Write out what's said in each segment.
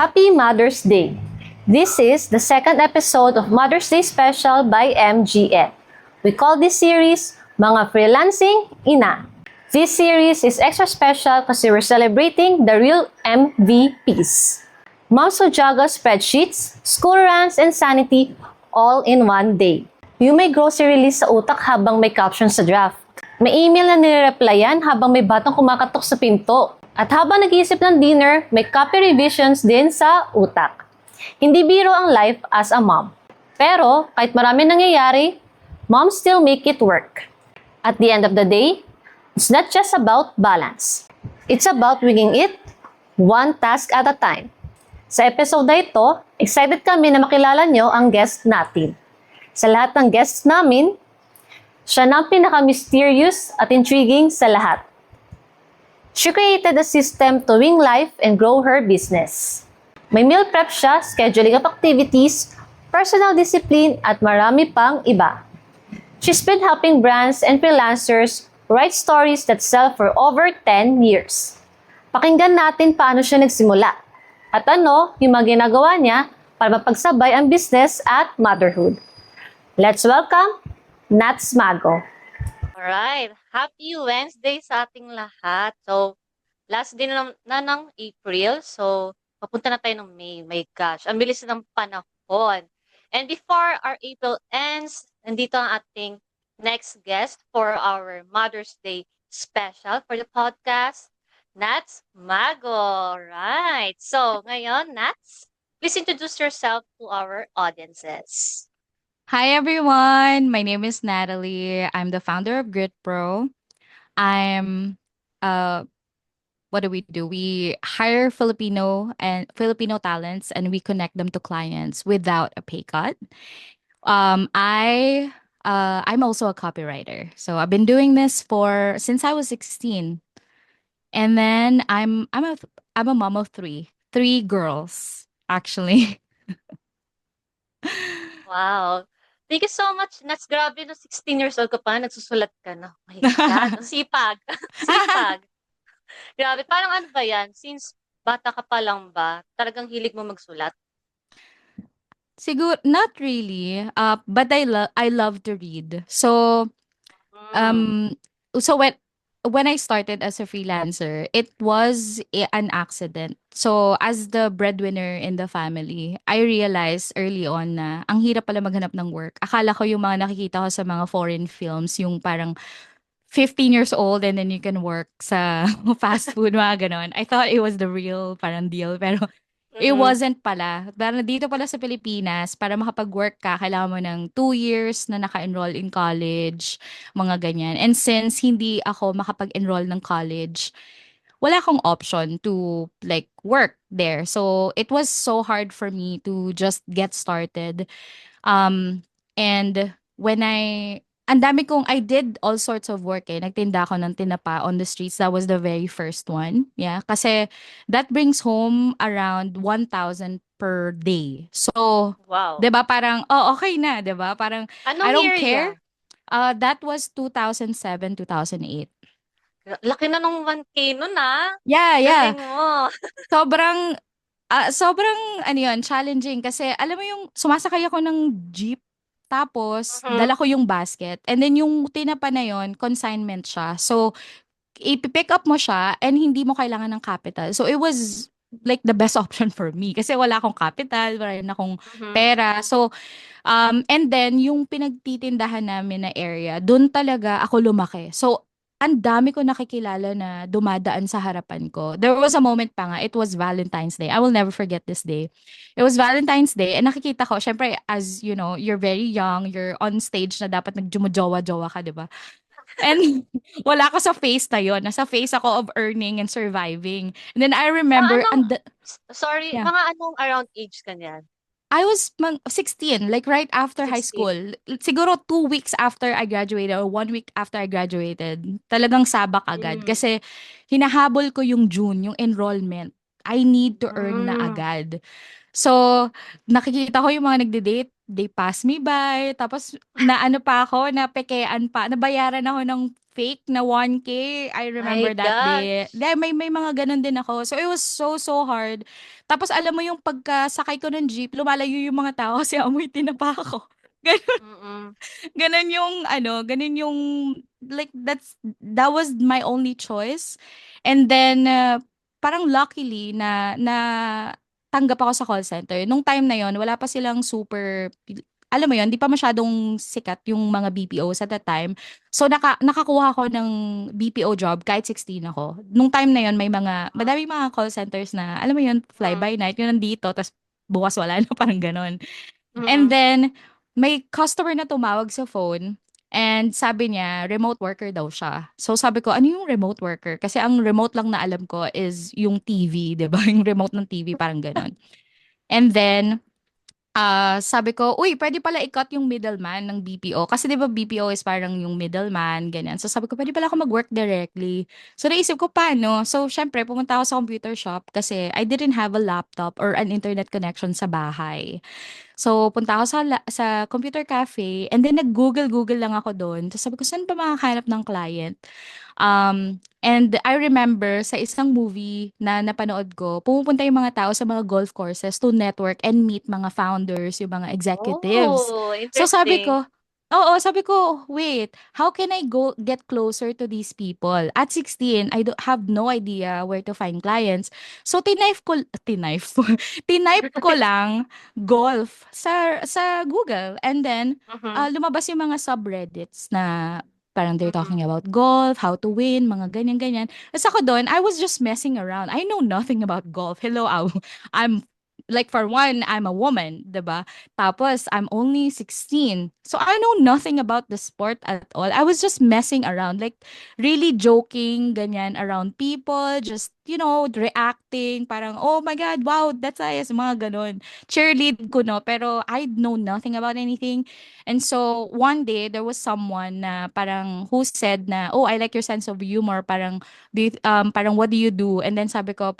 Happy Mother's Day! This is the second episode of Mother's Day Special by MGN. We call this series Mga Freelancing Ina. This series is extra special kasi we're celebrating the real MVPs. Moms who juggle spreadsheets, school runs, and sanity all in one day. You may grocery list sa utak habang may caption sa draft. May email na nire-replyan habang may batang kumakatok sa pinto. At habang nag-iisip ng dinner, may copy revisions din sa utak. Hindi biro ang life as a mom. Pero kahit marami nangyayari, moms still make it work. At the end of the day, it's not just about balance. It's about winging it one task at a time. Sa episode na ito, excited kami na makilala nyo ang guest natin. Sa lahat ng guests namin, siya na ang pinaka-mysterious at intriguing sa lahat. She created a system to wing life and grow her business. May meal prep siya, scheduling of activities, personal discipline, at marami pang iba. She's been helping brands and freelancers write stories that sell for over 10 years. Pakinggan natin paano siya nagsimula at ano yung mga ginagawa niya para mapagsabay ang business at motherhood. Let's welcome Nats Mago. Alright, happy Wednesday sa ating lahat. So, last day na ng April. So, papunta na tayo ng May. My gosh, ang bilis ng panahon. And before our April ends, nandito ang ating next guest for our Mother's Day special for the podcast, Nats Mago. Right. So, ngayon, Nats, please introduce yourself to our audiences. Hi everyone, my name is Natalie. I'm the founder of Grit Pro. I'm what do we do? We hire Filipino talents and we connect them to clients without a pay cut. I'm also a copywriter. So I've been doing this since I was 16. And then I'm a mom of three girls actually. Wow. Thank you so much, Nats. Grabe, no, 16 years old ka pa, nagsusulat ka na. Oh my God, ang sipag. Sipag. Grabe, parang ano ba yan? Since bata ka pa lang ba, talagang hilig mo magsulat? Siguro not really. But I love to read. So Mm. so when I started as a freelancer, it was an accident. So as the breadwinner in the family, I realized early on na ang hirap pala maghanap ng work. Akala ko yung mga nakikita ko sa mga foreign films, yung parang 15 years old and then you can work sa fast food, mga ganon. I thought it was the real parang deal, pero it Mm-mm. wasn't pala. Dahil dito pala sa Pilipinas, para makapag-work ka, kailangan mo ng 2 years na naka-enroll in college, mga ganyan. And since hindi ako makapag-enroll ng college, wala akong option to like work there. So it was so hard for me to just get started. And I did all sorts of work eh. Nagtinda ako ng tinapa on the streets. That was the very first one. Yeah. Kasi that brings home around 1,000 per day. So, Wow. 'di ba parang, oh, okay na, 'di ba? Parang, I Anong don't year care. yan? That was 2007, 2008. Laki na nung 1K nun ah. Yeah, yeah. Galing mo. Sobrang ano yun, challenging kasi alam mo yung sumasakay ako ng jeep tapos Mhm. dala ko yung basket and then yung tinapa na yun, consignment siya. So, ipipick up mo siya and hindi mo kailangan ng capital. So, it was like the best option for me kasi wala akong capital, wala rin akong Mhm. pera. So, and then yung pinagtitindahan namin na area, doon talaga ako lumaki. So, ang dami ko nakikilala na dumadaan sa harapan ko. There was a moment pa nga, it was Valentine's Day. I will never forget this day. It was Valentine's Day and nakikita ko, syempre, as you know, you're very young, you're on stage na dapat nagjumojowa-jowa ka, di ba? And wala ako sa phase na yun. Nasa phase ako of earning and surviving. And then I remember, Sorry, yeah. mga anong around age ka niyan? I was 16, like right after high 16. school. Siguro 2 weeks after I graduated or 1 week after I graduated. Talagang sabak agad. Mm. Kasi hinahabol ko yung June, yung enrollment. I need to earn na Mm. agad. So, nakikita ko yung mga nagde-date, they pass me by. Tapos, na ano pa ako, napekean pa, nabayaran ako ng fake na 1K. I My remember that day. gosh. May mga ganun din ako. So it was so hard. Tapos alam mo yung pagkasakay ko ng jeep, lumalayo yung mga tao kasi amoy tinapa ako. Mm. Ganun yung ganun yung like that was my only choice. And then parang luckily na tanggap ako sa call center. Nung time na yon, wala pa silang super alam mo yon, di pa masyadong sikat yung mga BPOs at that time. So nakakuha ako ng BPO job kahit 16 ako. Nung time na yon, Mm. madaming mga call centers na alam mo yon, fly Mm. by night, yun nandito, tapos bukas wala na, parang ganon. And Mm. then, may customer na tumawag sa phone and sabi niya, remote worker daw siya. So sabi ko, ano yung remote worker? Kasi ang remote lang na alam ko is yung TV, di ba? Yung remote ng TV, parang ganon. And then, sabi ko, uy, pwede pala i-cut yung middleman ng BPO. Kasi di ba BPO is parang yung middleman, ganyan. So sabi ko, pwede pala ako mag-work directly. So naisip ko, paano? So syempre, pumunta ako sa computer shop kasi I didn't have a laptop or an internet connection sa bahay. So, punta ako sa computer cafe and then nag-Google lang ako doon. Tapos sabi ko, saan ba makakahanap ng client? And I remember sa isang movie na napanood ko, pumupunta yung mga tao sa mga golf courses to network and meet mga founders, yung mga executives. Oh, So interesting. sabi ko, wait, how can I go get closer to these people? At 16, I don't have no idea where to find clients. So tinype ko lang golf sa Google. And then, Mhm. lumabas yung mga subreddits na parang they're Mm. talking about golf, how to win, mga ganyan-ganyan. Tapos ako doon, I was just messing around. I know nothing about golf. Hello, I'm like for one, I'm a woman, 'di ba? Tapos I'm only 16. So I know nothing about the sport at all. I was just messing around, like really joking ganyan around people, just reacting parang, "Oh my God, wow, that's nice," mga ganon. Cheerlead ko no, pero I know nothing about anything. And so one day there was someone na parang who said na, "Oh, I like your sense of humor." Parang parang what do you do? And then sabi ko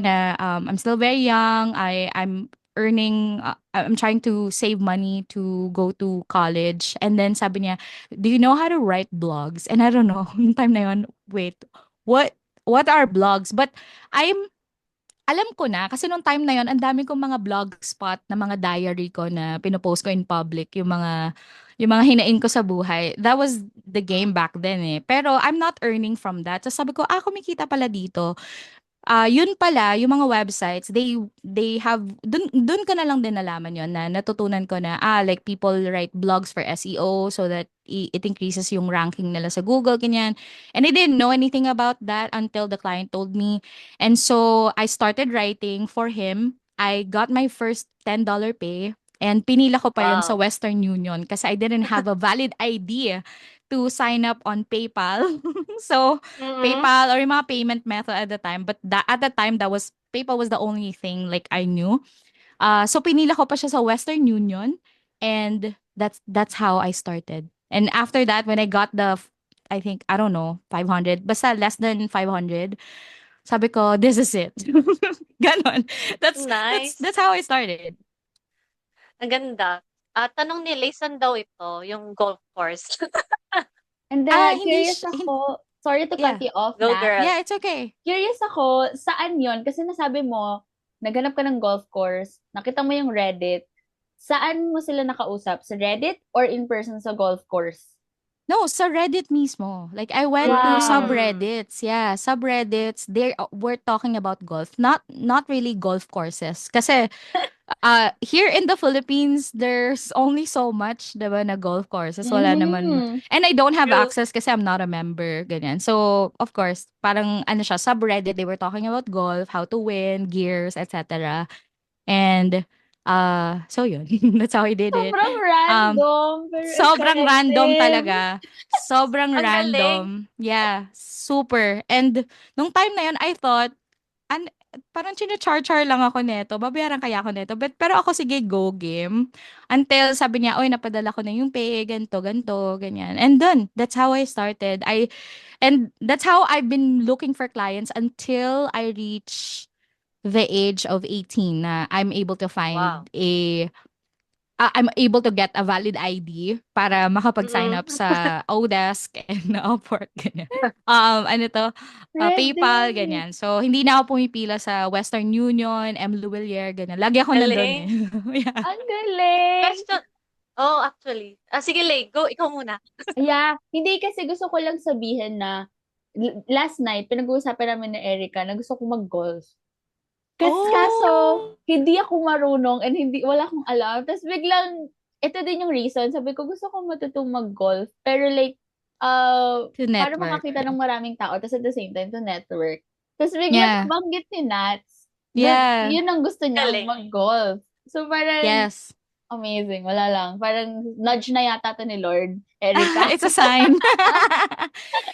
na I'm still very young. I'm earning I'm trying to save money to go to college. And then sabi niya, "Do you know how to write blogs?" And I don't know, yung time na yun, wait, what what are blogs? But I'm alam ko na kasi nung time na yon ang dami kong mga blogspot na mga diary ko na pinopost ko in public yung mga hinain ko sa buhay. That was the game back then eh. Pero I'm not earning from that. So sabi ko, kumikita pala dito. Yun pala, yung mga websites, they have, dun ko na lang din nalaman yun na natutunan ko na, like people write blogs for SEO so that it increases yung ranking nila sa Google, ganyan. And I didn't know anything about that until the client told me. And so, I started writing for him. I got my first $10 pay. And pinila ko pa yun sa Wow. Western Union kasi I didn't have a valid ID to sign up on PayPal. So, Mm. PayPal or yung mga payment method at the time. But at the time, PayPal was the only thing like I knew. So pinila ko pa siya sa Western Union and that's how I started. And after that, when I got I think, I don't know, 500, basta less than 500, sabi ko, this is it. Ganon. That's Nice. how I started. Ang ganda. Tanong ni Lay, saan daw ito, yung golf course? And Hindi, curious ako, sorry to cut yeah. you off, Go Nat. girl. Yeah, it's okay. Curious ako, saan yon? Kasi nasabi mo, naghanap ka ng golf course, nakita mo yung Reddit. Saan mo sila nakausap? Sa Reddit or in person sa golf course? No, sa Reddit mismo. Like I went to Wow. subreddits. Yeah, subreddits. We're talking about golf, not really golf courses. Kasi here in the Philippines, there's only so much, 'di ba, na golf courses. Wala naman. Mm-hmm. And I don't have True. access kasi I'm not a member, ganyan. So, of course, parang ano siya, subreddit, they were talking about golf, how to win, gears, etc. And so yun. That's how I did it. Sobrang Um random, pero Sobrang random effective. talaga. Sobrang Ang galing. random. Yeah, super. And nung time na yun, I thought, an parang china-char-char lang ako neto. Babayaran kaya ako neto. Pero ako, sige, go game. Until sabi niya, oy, napadala ko na yung pay, ganto, ganto, ganyan. And done. That's how I started. And that's how I've been looking for clients until I reach the age of 18 na I'm able to find Wow. I'm able to get a valid ID para makapag-sign Mm. up sa Odesk and Upwork, ganyan. Ano to, PayPal, Reddit. ganyan. So, hindi na ako pumipila sa Western Union, M. Luwilier, ganyan. Lagi ako nandun Galing. eh. Yeah. Ang galing! Question. Oh, actually. Sige, Lay. Go. Ikaw muna. Yeah, hindi kasi gusto ko lang sabihin na last night, pinag-uusapan namin ni Erica na gusto ko mag-golf. Kaso, Oh! hindi ako marunong and wala akong alam. Tapos biglang, ito din yung reason. Sabi ko, gusto ko matutong mag-golf. Pero like, To para network. makakita ng maraming tao. Tapos at the same time, to network. Tapos biglang Yeah. nabanggit ni Nats na Yeah. yun ang gusto niya, Galing. mag-golf. So parang, Yes. amazing. Wala lang. Parang nudge na yata to ni Lord, Erica. It's a sign.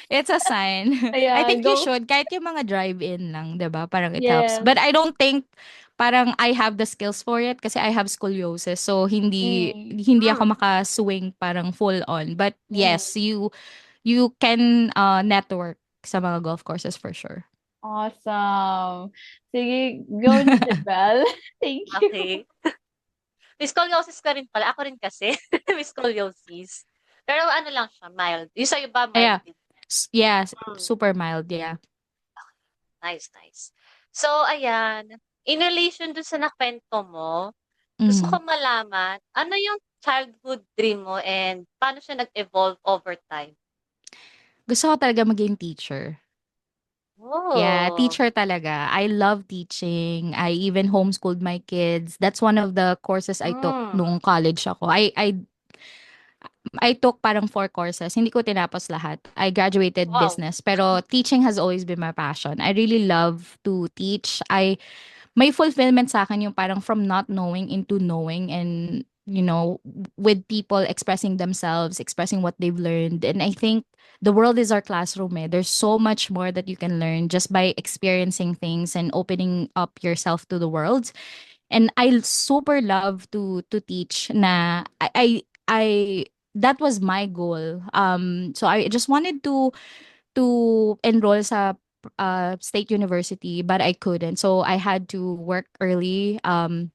It's a sign. I Kaya, think you go. should. Kahit yung mga drive-in lang, 'di ba? Parang it helps. Yes. But I don't think parang I have the skills for it kasi I have scoliosis. So hindi Mm. hindi ako Mm. maka-swing parang full on. But Mm. yes, you can network sa mga golf courses for sure. Awesome. Sige, go na, Jabel. Thank you. Okay. May scoliosis ka rin pala. Ako rin kasi. May scoliosis. Pero ano lang siya, mild. Yung sa'yo ba, Yeah. mild din? Yeah, Mm. super mild, yeah. Nice, nice. So, ayan. In relation dun sa nakwento mo, gusto ko Mhm. malaman, ano yung childhood dream mo and paano siya nag-evolve over time? Gusto ko talaga maging teacher. Yeah, Oh. teacher talaga. I love teaching. I even homeschooled my kids. That's one of the courses I took Mm. nung college ako. I took parang 4 courses. Hindi ko tinapos lahat. I graduated Wow. business, pero teaching has always been my passion. I really love to teach. May fulfillment sa akin yung parang from not knowing into knowing, and with people expressing themselves, expressing what they've learned. And I think the world is our classroom. There's so much more that you can learn just by experiencing things and opening up yourself to the world. And I super love to teach na I that was my goal. So I just wanted to enroll sa state university, but I couldn't. So I had to work early.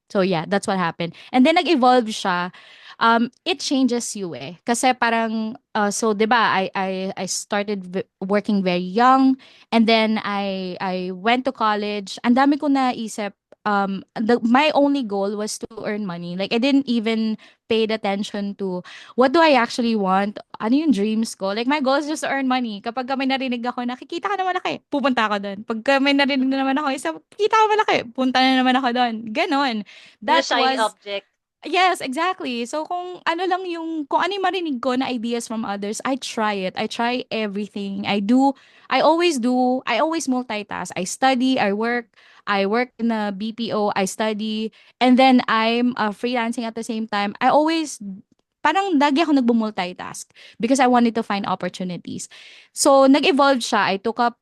So yeah, that's what happened. And then nag-evolve siya. It changes you eh. Kasi parang so 'di ba, I started working very young, and then I went to college. Ang dami ko naisip. My only goal was to earn money. Like I didn't even paid attention to what do I actually want? Ano yung dreams ko? Like, my goal is just to earn money. Kapag may narinig ako, nakikita ka na malaki, pupunta ako doon. Pag may narinig na naman ako, isa, kita ko malaki, punta na naman ako doon. Ganon. Yung That shiny was, object. yes, exactly. So, kung ano yung marinig ko na ideas from others, I try it. I try everything. I always multitask. I study, I work in a BPO, I study, and then I'm freelancing at the same time. Parang lagi ako nagbo-multitask because I wanted to find opportunities. So, nag-evolve siya. I took up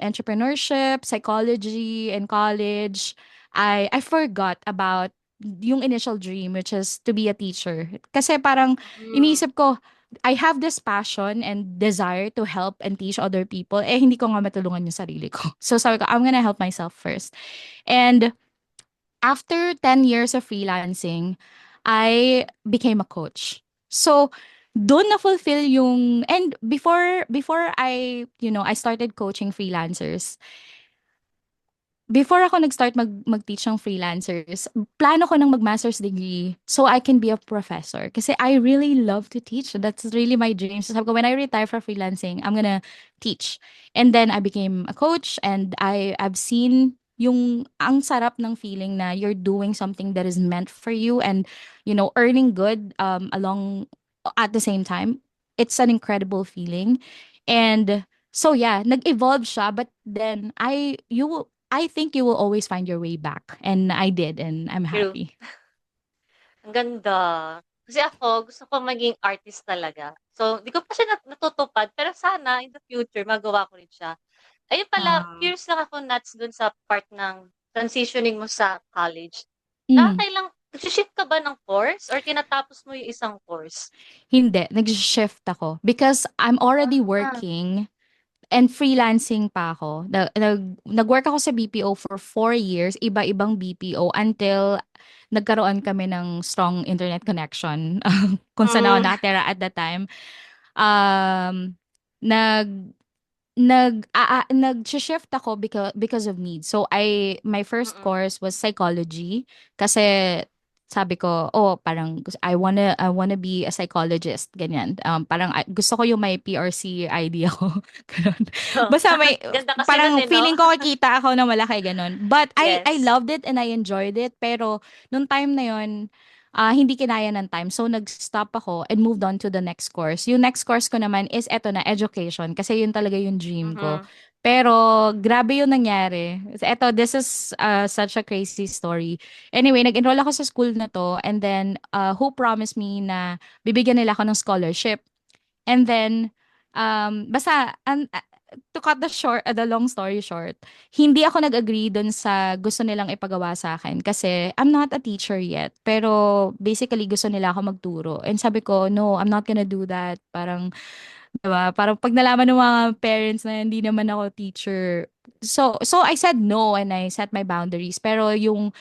entrepreneurship, psychology in college. I forgot about yung initial dream, which is to be a teacher. Kasi parang Mm. iniisip ko, I have this passion and desire to help and teach other people. Hindi ko nga matulungan yung sarili ko. So, sabi ko, I'm gonna help myself first. And after 10 years of freelancing, I became a coach. So, doon na fulfill yung, and before I started coaching freelancers. Before ako nag-start mag-teach ng freelancers, plano ko ng mag-master's degree so I can be a professor. Kasi I really love to teach. That's really my dream. So sabi ko, when I retire from freelancing, I'm gonna teach. And then I became a coach, and I've seen yung ang sarap ng feeling na you're doing something that is meant for you, and earning good along at the same time. It's an incredible feeling. And so yeah, nag-evolve siya, but then I think you will always find your way back. And I did, and I'm True. happy. Ang ganda. Kasi ako, gusto ko maging artist talaga. So, di ko pa siya natutupad, pero sana in the future, magawa ko rin siya. Ayun pala, Ah. curious lang ako, Nats, dun sa part ng transitioning mo sa college. Mm. Nag-shift ka ba ng course or tinatapos mo yung isang course? Hindi, nag-shift ako. Because I'm already Ah. working. and freelancing pa ako. Nag-work ako sa BPO for 4 years, iba-ibang BPO until nagkaroon kami ng strong internet connection kung saan ako Mm. nakatira at that time. Um, nag nag-shift ako because of need. So my first Mm. course was psychology kasi sabi ko, oh, parang I wanna be a psychologist, ganyan. Parang gusto ko yung may PRC ID ako. Ganun. Basta may Ganda kasi nun parang eh, no? feeling ko kikita ako na malaki ganun. But I Yes. loved it and I enjoyed it, pero nung time na yon hindi kinaya ng time. So, nag-stop ako and moved on to the next course. Yung next course ko naman is eto na, education. Kasi yun talaga yung dream ko. Mhm. Pero, grabe yung nangyari. Eto, this is such a crazy story. Anyway, nag-enroll ako sa school na to and then, who promised me na bibigyan nila ako ng scholarship. And then, basta, to cut the long story short, hindi ako nag-agree dun sa gusto nilang ipagawa sa akin kasi I'm not a teacher yet. Pero basically gusto nila ako magturo. And sabi ko, no, I'm not gonna do that. Parang, diba? Parang pag nalaman ng mga parents na hindi naman ako teacher. So I said no and I set my boundaries. Pero yung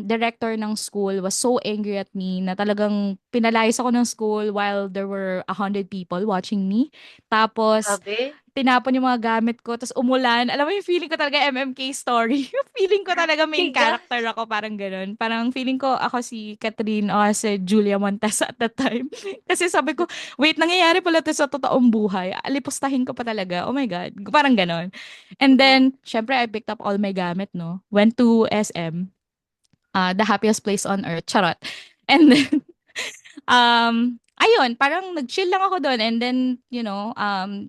director ng school was so angry at me na talagang pinalayas ako ng school while there were 100 people watching me. Tapos Grabe. tinapon yung mga gamit ko, tapos umulan. Alam mo yung feeling ko talaga MMK story. Yung feeling ko talaga main My God. character ako, parang ganun. Parang feeling ko ako si Catherine o si Julia Montes at that time. Kasi sabi ko, wait, nangyayari pala to sa totoong buhay. Alipustahin ko pa talaga. Oh my God. Parang ganun. And Mhm. then, syempre, I picked up all my gamit, no? Went to SM, the happiest place on earth. Charot. And then, ayun, parang nag-chill lang ako doon and then,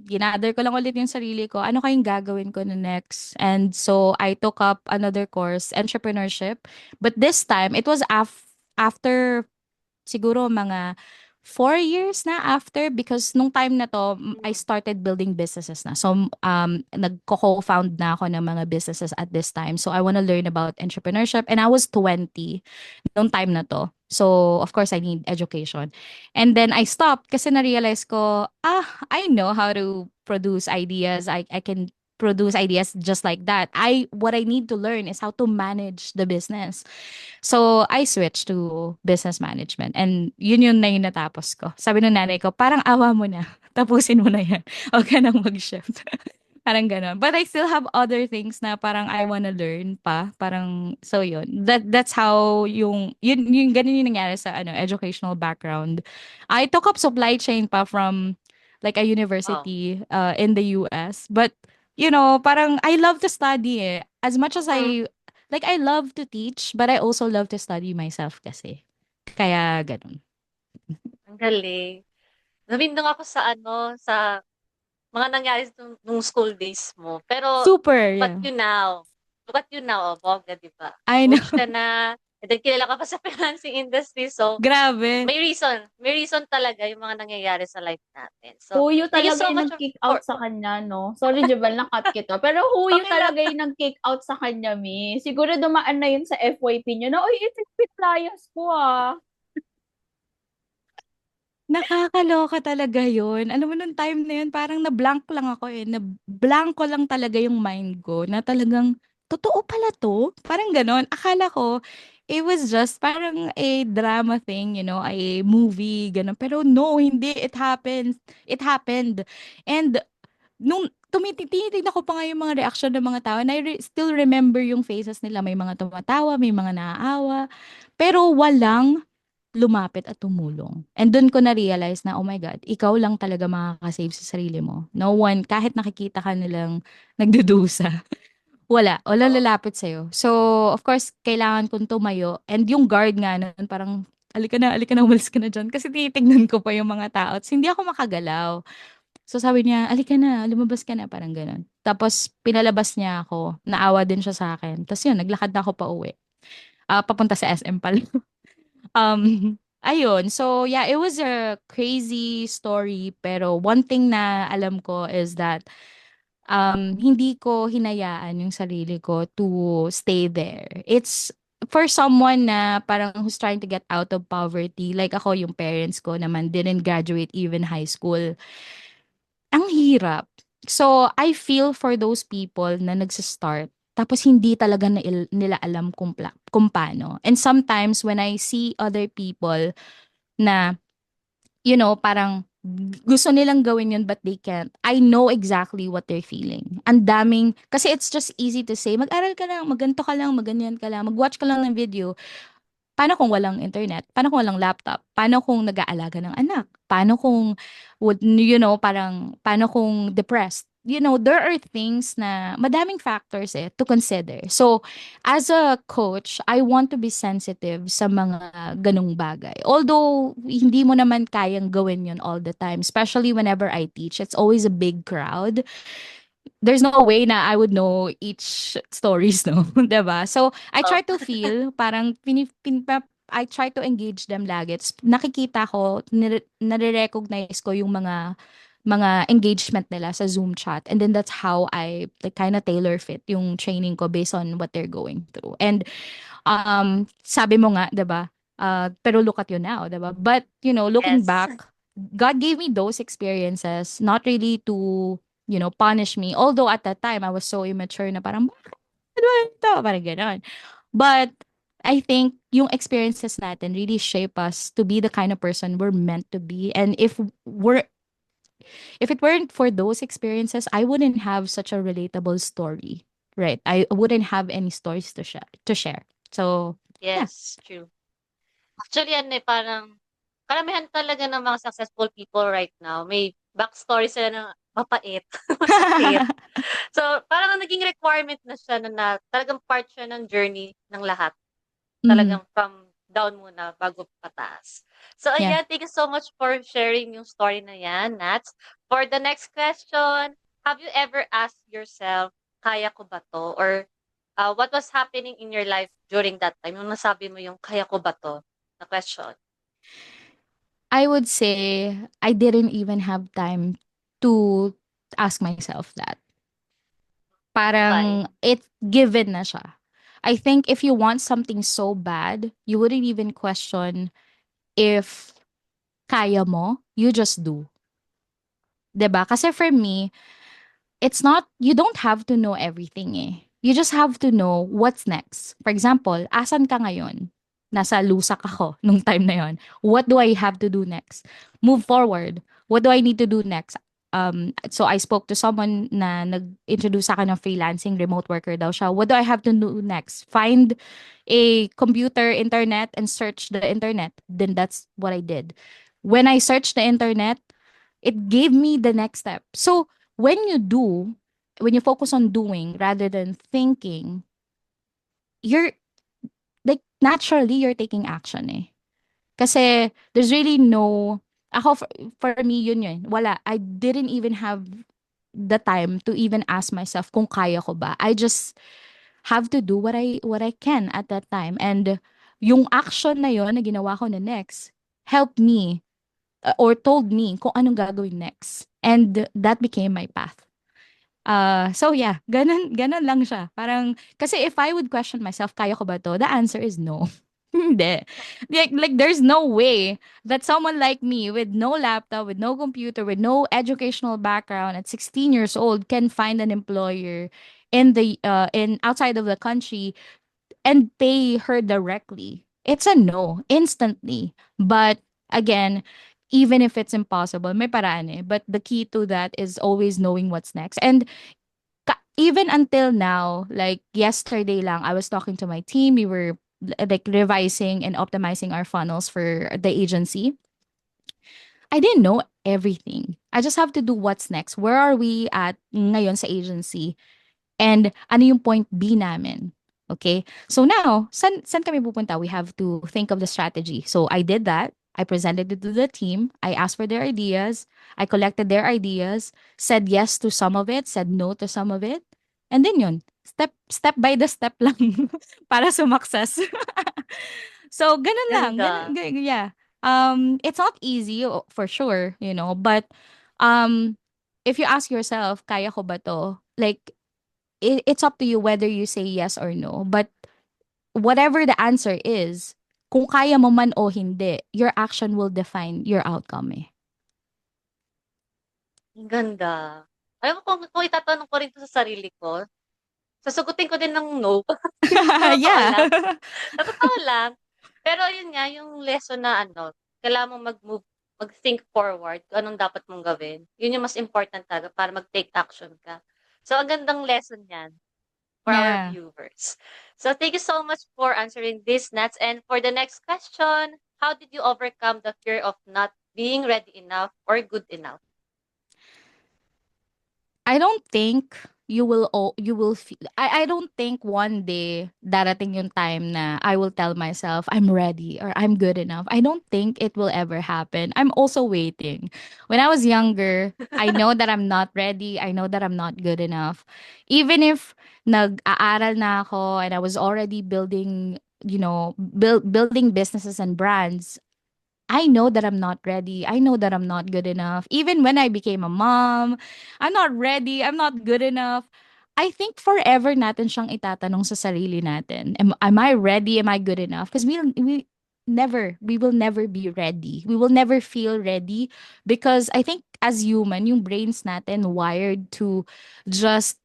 ginather ko lang ulit yung sarili ko. Ano kayong gagawin ko na next? And so, I took up another course, entrepreneurship. But this time, it was after siguro mga 4 years na after because nung time na to, I started building businesses na. So, nagko-co-found na ako ng mga businesses at this time. So, I want to learn about entrepreneurship and I was 20 nung time na to. So, of course, I need education. And then I stopped kasi na-realize ko, I know how to produce ideas. I can produce ideas just like that. What I need to learn is how to manage the business. So, I switched to business management. And yun na yung natapos ko. Sabi ng nanay ko, parang awa mo na. Tapusin mo na yan. Huwag ka nang mag-shift. Parang ganon. But I still have other things na parang I wanna learn pa. Parang, so yun. That's how yung ganun yung nangyari sa educational background. I took up supply chain pa from like a Wow. university in the US. But, parang I love to study eh. As much as Mm. I love to teach, but I also love to study myself kasi. Kaya ganun. Ang galing. Nabindong ako sa sa mga nangyari nung school days mo. Pero Super, look at yeah. you now. Look at you now, oh, bongga, 'di ba? I know. Coach ka na, and then kilala ka pa sa freelancing industry. So, Grabe. may reason talaga yung mga nangyayari sa life natin. So, Huyo thank you talaga so yung much nag-kick for out sa kanya, no? Sorry, Jabal, na-cut kita. Pero huyo okay lang. talaga yung nag-kick out sa kanya, Mi. Siguro dumaan na yun sa FYP nyo na, uy, ito yung pinlayas ko, ah. Nakakaloka talaga yun. Alam mo, nung time na yun, parang na-blank lang ako eh. Na-blank ko lang talaga yung mind ko na talagang, totoo pala to? Parang ganon. Akala ko, it was just parang a drama thing, a movie, ganon. Pero no, hindi. It happened. It happened. And nung tinitignan ko pa nga yung mga reaction ng mga tao, and I still remember yung faces nila. May mga tumatawa, may mga naaawa. Pero walang lumapit at tumulong. And dun ko na-realize na, oh my God, ikaw lang talaga makakasave sa sarili mo. No one, kahit nakikita ka nilang nagdudusa, wala Oo. lalapit sa'yo. So, of course, kailangan kong tumayo. And yung guard nga nun, parang, alika na, umalis ka na dyan. Kasi titignan ko pa yung mga tao. At hindi ako makagalaw. So, sabi niya, alika na, lumabas ka na, parang ganun. Tapos, pinalabas niya ako. Naawa din siya sa akin. Tapos yun, naglakad na ako pa uwi. Papunta sa SM pala. Ayun. So, yeah, it was a crazy story. Pero one thing na alam ko is that hindi ko hinayaan yung sarili ko to stay there. It's for someone na parang who's trying to get out of poverty. Like ako, yung parents ko naman didn't graduate even high school. Ang hirap. So, I feel for those people na nagsa-start tapos hindi talaga nila alam kung paano. And sometimes when I see other people na, parang gusto nilang gawin yun but they can't, I know exactly what they're feeling. Ang daming, kasi it's just easy to say, mag-aral ka lang, magganto ka lang, maganyan ka lang, mag-watch ka lang ng video. Paano kung walang internet? Paano kung walang laptop? Paano kung nag-aalaga ng anak? Paano kung, parang, paano kung depressed? There are things na madaming factors to consider. So, as a coach, I want to be sensitive sa mga ganong bagay. Although, hindi mo naman kayang gawin yun all the time. Especially whenever I teach. It's always a big crowd. There's no way na I would know each stories, no? 'Di ba? So, I Oh, try to feel parang I try to engage them lagi. Nakikita ko, nare-recognize ko yung mga engagement nila sa Zoom chat. And then that's how I like kind of tailor fit yung training ko based on what they're going through. And sabi mo nga, 'di ba? Pero look at you now, 'di ba? But, looking yes. back, God gave me those experiences not really to, punish me. Although at that time I was so immature na parang bakit ba ito? Parang gano'n. But I think yung experiences natin really shape us to be the kind of person we're meant to be. And if it weren't for those experiences, I wouldn't have such a relatable story. Right? I wouldn't have any stories to share. So, yeah. Yes, true. Actually, parang karamihan talaga ng mga successful people right now, may backstory sila na mapait, masakit. So, parang ang naging requirement na siya na talagang part siya ng journey ng lahat. Mhm. Talagang from down muna bago pataas. So, Yeah. ayan, thank you so much for sharing yung story na yan, Nats. For the next question, have you ever asked yourself, kaya ko ba to? Or what was happening in your life during that time? Yung nasabi mo yung kaya ko ba to na question. I would say I didn't even have time to ask myself that. Why? Parang it's given na siya. I think if you want something so bad, you wouldn't even question if kaya mo, you just do. 'Di ba? Kasi for me, it's not, you don't have to know everything eh. You just have to know what's next. For example, asan ka ngayon? Nasa lusak ako nung time na yon. What do I have to do next? Move forward. What do I need to do next? So I spoke to someone na nag-introduce sa akin ng freelancing, remote worker daw siya. What do I have to do next? Find a computer, internet, and search the internet. Then that's what I did. When I searched the internet, it gave me the next step. So when when you focus on doing rather than thinking, you're like naturally you're taking action eh. Kasi there's really no, for me yun. Wala. I didn't even have the time to even ask myself kung kaya ko ba. I just have to do what I can at that time. And yung action na yun na ginawa ko na next helped me or told me kung anong gagawin next. And that became my path. So yeah, ganun lang siya. Parang, kasi if I would question myself, kaya ko ba to? The answer is no. Hindi. Like, there's no way that someone like me with no laptop, with no computer, with no educational background at 16 years old can find an employer in outside of the country and pay her directly. It's a no, instantly. But again, even if it's impossible, may paraan eh. But the key to that is always knowing what's next. And even until now, like yesterday lang, I was talking to my team. We were like revising and optimizing our funnels for the agency. I didn't know everything. I just have to do what's next. Where are we at ngayon sa agency? And ano yung point B namin? Okay? So now, san kami pupunta? We have to think of the strategy. So I did that. I presented it to the team. I asked for their ideas. I collected their ideas, said yes to some of it, said no to some of it. And then yun, step by the step lang para sumakses. So ganun lang. Ganda. Yeah. It's not easy for sure, but um if you ask yourself, kaya ko ba to? Like it's up to you whether you say yes or no. But whatever the answer is, kung kaya mo man o hindi, your action will define your outcome eh. Ang ganda. Alam mo kung itatanong ko rin 'to sa sarili ko, sasagutin ko din ng no. Sa totoo lang. Yeah. Sa totoo lang. Pero yun nga, yung lesson na ano, kailangan mong mag-move, mag-think forward kung anong dapat mong gawin. Yun yung mas important talaga para mag-take action ka. So, ang gandang lesson yan for our Yeah. viewers. So, thank you so much for answering this, Nats. And for the next question, how did you overcome the fear of not being ready enough or good enough? I don't think you will feel I don't think one day darating yung time na I will tell myself I'm ready or I'm good enough. I don't think it will ever happen. I'm also waiting. When I was younger, I know that I'm not ready. I know that I'm not good enough. Even if nag-aaral na ako and I was already building, building businesses and brands, I know that I'm not ready. I know that I'm not good enough. Even when I became a mom, I'm not ready. I'm not good enough. I think forever natin siyang itatanong sa sarili natin. Am I ready? Am I good enough? Because we will never be ready. We will never feel ready because I think as human, yung brains natin wired to just,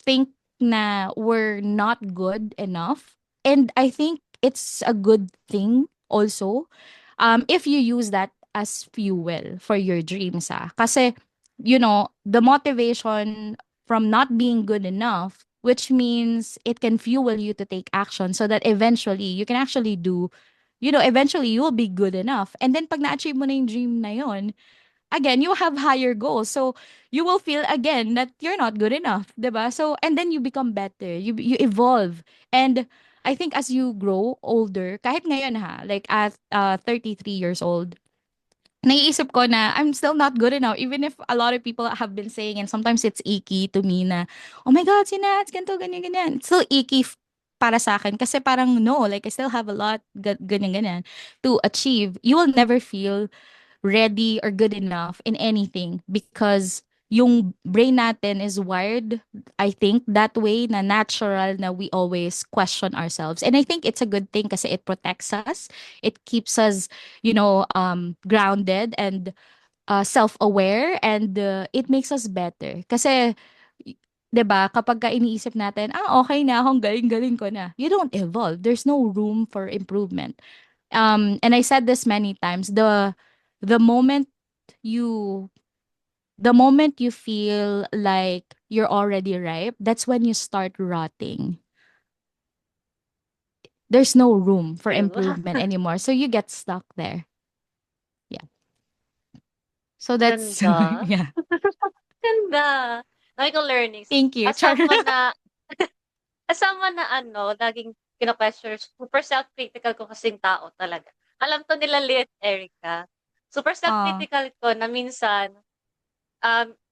think na we're not good enough. And I think it's a good thing also if you use that as fuel for your dreams, kasi the motivation from not being good enough, which means it can fuel you to take action so that eventually you can actually do, eventually you will be good enough. And then pag na-achieve mo na yung dream na yon, again, you have higher goals. So you will feel again that you're not good enough, 'di ba? So and then you become better. You evolve. And I think as you grow older, kahit ngayon like at 33 years old, naiisip ko na I'm still not good enough even if a lot of people have been saying and sometimes it's icky to me na oh my god, si Nats, ganito, ganyan, ganyan. It's still icky para sa akin kasi parang no, like I still have a lot ganyan, ganyan to achieve. You will never feel ready or good enough in anything because yung brain natin is wired, I think, that way na natural na we always question ourselves. And I think it's a good thing kasi it protects us. It keeps us, grounded and self-aware and it makes us better. Kasi, 'di ba, kapag ka iniisip natin, okay na akong galing-galing ko na, you don't evolve. There's no room for improvement. And I said this many times, the moment you the moment you feel like you're already ripe, that's when you start rotting. There's no room for True. improvement anymore. So you get stuck there. Yeah. So that's Ganda. yeah. Ganda. Dami kong learnings. Thank you, As Char. someone na Kasama na ano, laging kino-question, super self-critical ko kasing tao talaga. Alam 'to nila Lee at Erica. Super Ah, self-critical ko na minsan,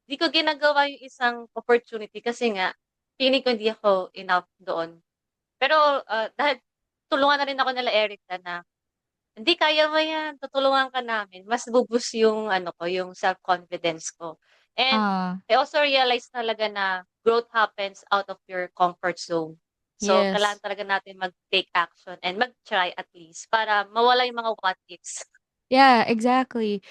'di ko ginagawa yung isang opportunity kasi nga feeling ko hindi ako enough doon. Pero, dahil tulungan na rin ako nila Erica na, "Hindi, kaya mo 'yan, tutulungan ka namin." Mas bu-boost yung ano ko, yung self-confidence ko. And ah, I also realized talaga na growth happens out of your comfort zone. So, yes. kailangan talaga natin mag-take action and mag-try at least para mawala yung mga what ifs. Yeah, exactly.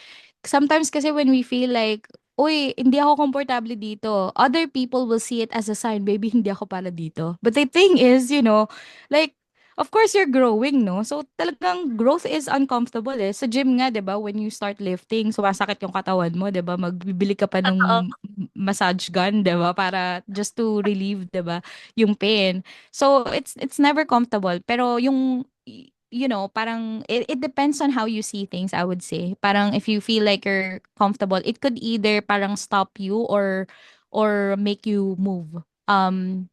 Sometimes kasi when we feel like, uy, hindi ako komportable dito, other people will see it as a sign, maybe hindi ako para dito. But the thing is, like, of course you're growing, no? So talagang growth is uncomfortable eh. Sa gym nga, 'di ba, when you start lifting, sumasakit yung katawan mo, 'di ba? Magbibili ka pa Totoo. nung massage gun, 'di ba? Para just to relieve, 'di ba, yung pain. So it's never comfortable. Pero yung parang it depends on how you see things, I would say. Parang if you feel like you're comfortable, it could either parang stop you or make you move.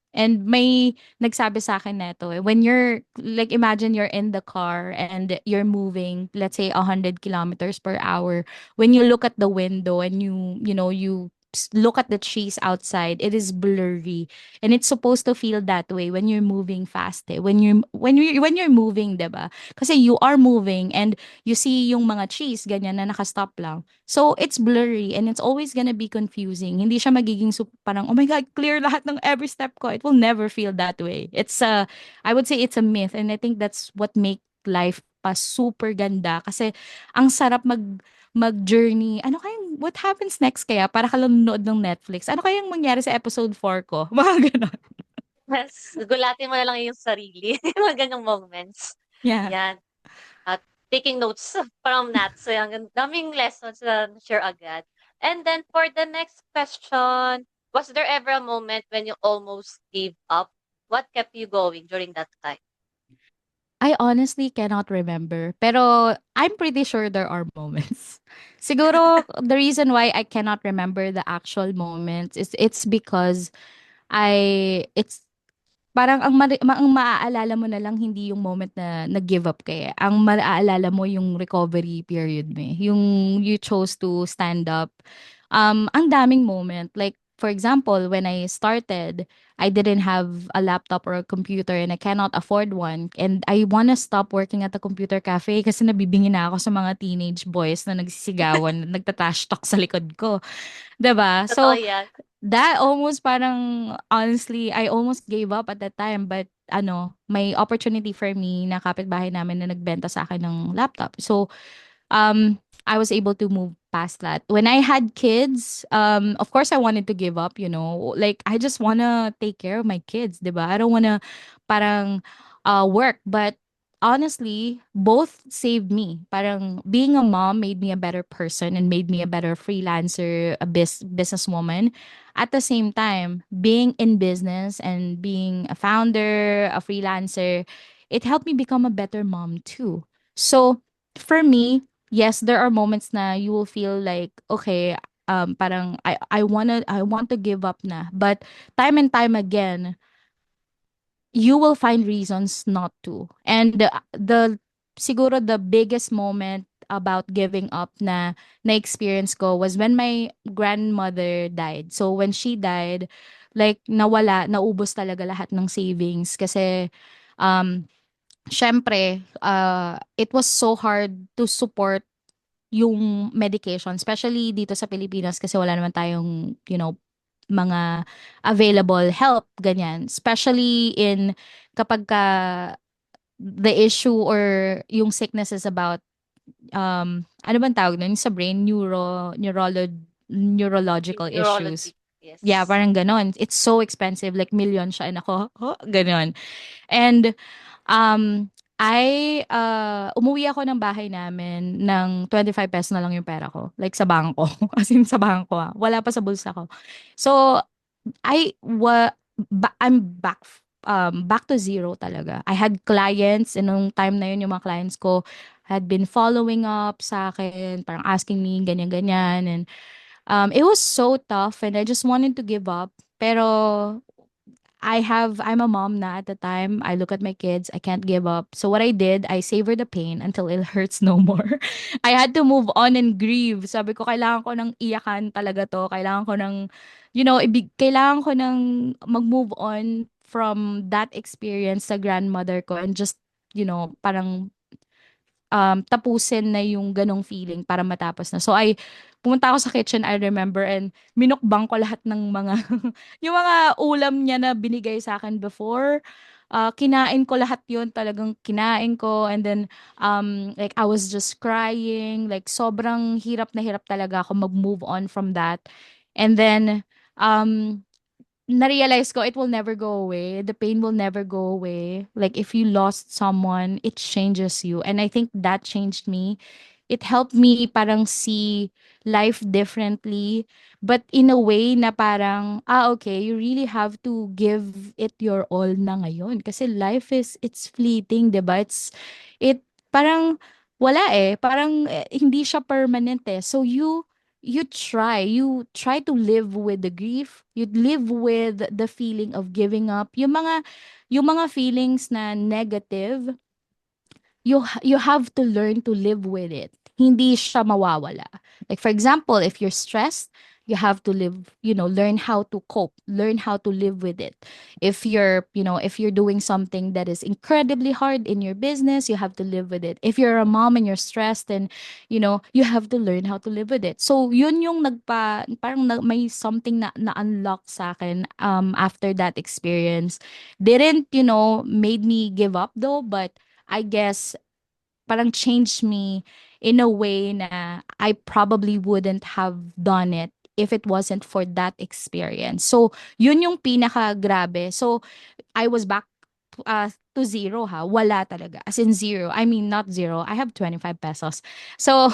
And may nagsabi sa akin neto eh, when you're like imagine you're in the car and you're moving, let's say 100 kilometers per hour. When you look at the window and you look at the trees outside, it is blurry. And it's supposed to feel that way when you're moving fast eh. When you're moving, 'di ba? Kasi you are moving and you see yung mga trees ganyan na naka-stop lang. So it's blurry and it's always gonna be confusing. Hindi siya magiging parang oh my god, clear lahat ng every step ko. It will never feel that way. I would say it's a myth and I think that's what make life pa super ganda kasi ang sarap mag-journey. Ano kayang, what happens next kaya? Para ka lang nanonood ng Netflix. Ano kayang mangyari sa episode 4 ko? Mga ganon. Yes, gulatin mo na lang yung sarili. Mga ganyang moments. Yeah. Yan. At taking notes from that. So, yan, ang daming lessons na share agad. And then for the next question, was there ever a moment when you almost gave up? What kept you going during that time? I honestly cannot remember. Pero I'm pretty sure there are moments. Siguro, the reason why I cannot remember the actual moments is it's because it's parang ang maaalala mo na lang hindi yung moment na nag-give up ka eh. Ang maaalala mo yung recovery period mo eh. Yung you chose to stand up. Ang daming moment. Like, for example, when I started, I didn't have a laptop or a computer and I cannot afford one. And I wanna stop working at a computer cafe kasi nabibingin na ako sa mga teenage boys na nagsisigawan, nagta-trash talk sa likod ko. 'Di ba? Totoo So, yan. that almost parang honestly, I almost gave up at that time but may opportunity for me na kapitbahay namin na nagbenta sa akin ng laptop. So, I was able to move past that. When I had kids, of course I wanted to give up, Like I just wanna take care of my kids, 'di ba? I don't wanna parang work, but honestly, both saved me. Parang being a mom made me a better person and made me a better freelancer, a businesswoman. At the same time, being in business and being a founder, a freelancer, it helped me become a better mom too. So, for me, yes, there are moments na you will feel like, okay, parang I want to give up na. But time and time again, you will find reasons not to. And siguro the biggest moment about giving up na experience ko was when my grandmother died. So when she died, like naubos talaga lahat ng savings kasi um syempre it was so hard to support yung medication, especially dito sa Pilipinas kasi wala naman tayong, mga available help, ganyan. Especially kapag the issue or yung sickness is about, ano bang tawag nun? Sa brain, neurological issues. Neurology. Yeah, Yes. parang ganon. It's so expensive, like million siya. And ako, ganon. And Um, umuwi ako ng bahay namin ng 25 pesos na lang yung pera ko. Like sa bangko. As in sa bangko Wala pa sa bulsa ko. So, I wa I'm back to zero talaga. I had clients and nung time na yun yung mga clients ko had been following up sa akin, parang asking me ganyan-ganyan and it was so tough and I just wanted to give up. Pero I'm a mom na at the time. I look at my kids. I can't give up. So what I did, I savor the pain until it hurts no more. I had to move on and grieve. Sabi ko, kailangan ko ng iyakan talaga to. Kailangan ko ng, kailangan ko ng mag-move on from that experience sa grandmother ko and just, parang tapusin na yung ganong feeling para matapos na. So pumunta ako sa kitchen, I remember, and minukbang ko lahat ng mga, yung mga ulam niya na binigay sa akin before. Kinain ko lahat yun, talagang kinain ko. And then, like, I was just crying. Like, sobrang hirap na hirap talaga ako mag-move on from that. And then, um, na-realize ko it will never go away. The pain will never go away. Like if you lost someone, it changes you. And I think that changed me. It helped me parang see life differently, but in a way na parang, okay, you really have to give it your all na ngayon. Kasi life it's fleeting, diba? It, parang, wala eh. Parang hindi siya permanent eh. So you try to live with the grief, you live with the feeling of giving up, yung mga feelings na negative, you have to learn to live with it. Hindi siya mawawala. Like for example, if you're stressed, you have to learn how to cope, learn how to live with it. If you're doing something that is incredibly hard in your business, you have to live with it. If you're a mom and you're stressed, then you have to learn how to live with it. So yun yung may something na unlock sa akin after that experience. Didn't made me give up though, but I guess parang changed me in a way na I probably wouldn't have done it if it wasn't for that experience. So, yun yung pinaka-grabe. So, I was back to zero ha. Wala talaga. As in zero. I mean, not zero. I have 25 pesos. So,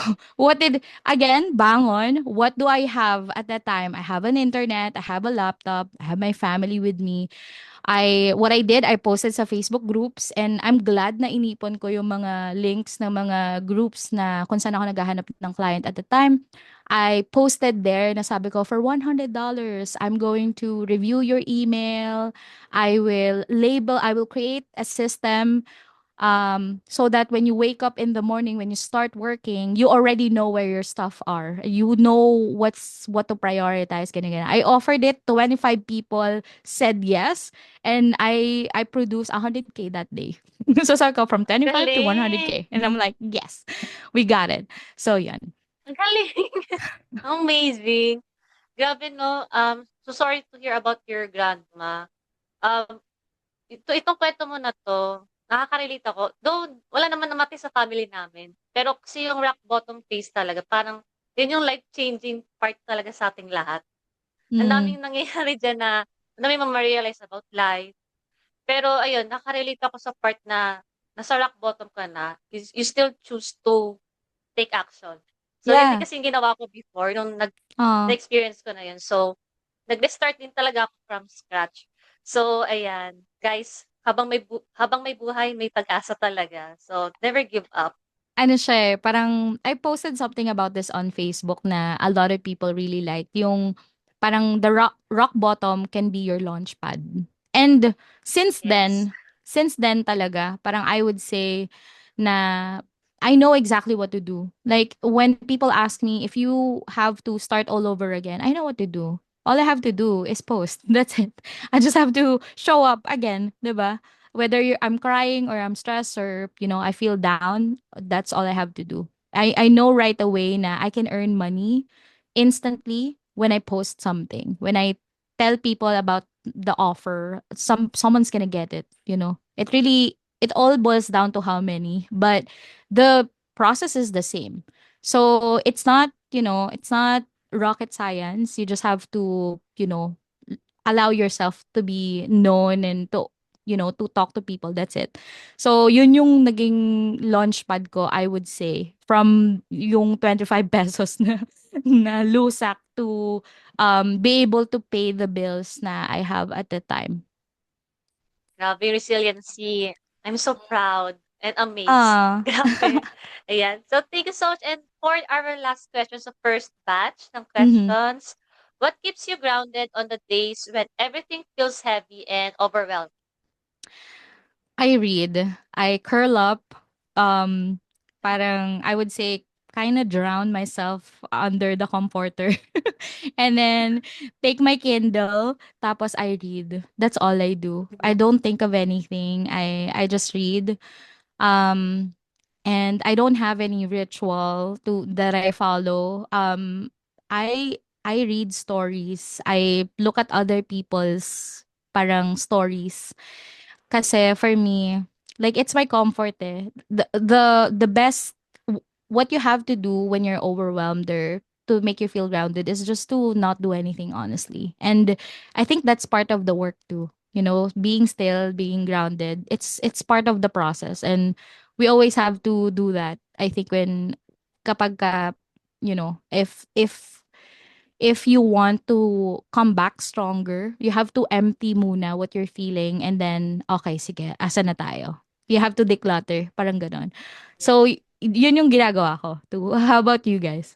again, bangon. What do I have at that time? I have an internet. I have a laptop. I have my family with me. What I did, I posted sa Facebook groups and I'm glad na inipon ko yung mga links ng mga groups na kung saan ako naghahanap ng client at the time. I posted there na sabi ko, for $100, I'm going to review your email. I will create a system so that when you wake up in the morning, when you start working, you already know where your stuff are. You know what to prioritize, ganyan, ganyan. I offered it, 25 people said yes, and I produced 100K that day. So sabi ko, from 25 to Galing! 100K. And I'm like, yes, we got it. So yan. Ang galing! Amazing! Grabe, no? So sorry to hear about your grandma. Um, itong kwento mo na 'to, nakaka-relate ako. Though wala naman namatay sa family namin, pero kasi yung rock bottom phase talaga parang yun yung life-changing part talaga sa ating lahat. Ang Mm. daming nangyayari diyan na ang daming ma-ma-realize about life. Pero ayun, nakaka-relate ako sa part na nasa rock bottom ka na, you still choose to take action. So yun din Yeah. kasi yung ginawa ko before nung Uh, na-experience ko na yun. So nag-start din talaga ako from scratch. So ayan, guys, habang may buhay, may pag-asa talaga. So never give up. ano siya parang I posted something about this on Facebook na a lot of people really like yung parang the rock bottom can be your launch pad. And since Yes. then, since then talaga, parang I would say na I know exactly what to do. Like when people ask me if you have to start all over again, I know what to do. All I have to do is post. That's it. I just have to show up again, 'di ba? Whether I'm crying or I'm stressed or I feel down, that's all I have to do. I know right away na I can earn money instantly when I post something. When I tell people about the offer, someone's gonna get it. It all boils down to how many, but the process is the same. So it's not rocket science. You just have to allow yourself to be known and to talk to people. That's it. So, yun yung naging launchpad ko, I would say, from yung 25 pesos na lusak to be able to pay the bills na I have at the time. Grabe resiliency. I'm so proud and amazed. Ah. Grabe. Ayan. So thank you so much. And for our last question, so first batch ng Mhm. questions, what keeps you grounded on the days when everything feels heavy and overwhelming? I read. I curl up. Um, Parang I would say kind of drown myself under the comforter. And then take my Kindle, tapos I read. That's all I do. I Mhm. don't think of anything. I just read. Um, and I don't have any ritual to that I follow. I read stories. I look at other people's parang stories. Kasi for me, like it's my comfort eh. The best what you have to do when you're overwhelmed or to make you feel grounded is just to not do anything honestly. And I think that's part of the work too. Being still, being grounded. It's part of the process and we always have to do that. I think when kapag ka, if you want to come back stronger, you have to empty muna what you're feeling and then, okay, sige, asa na tayo? You have to declutter, parang ganon. So, yun yung ginagawa ko. How about you guys?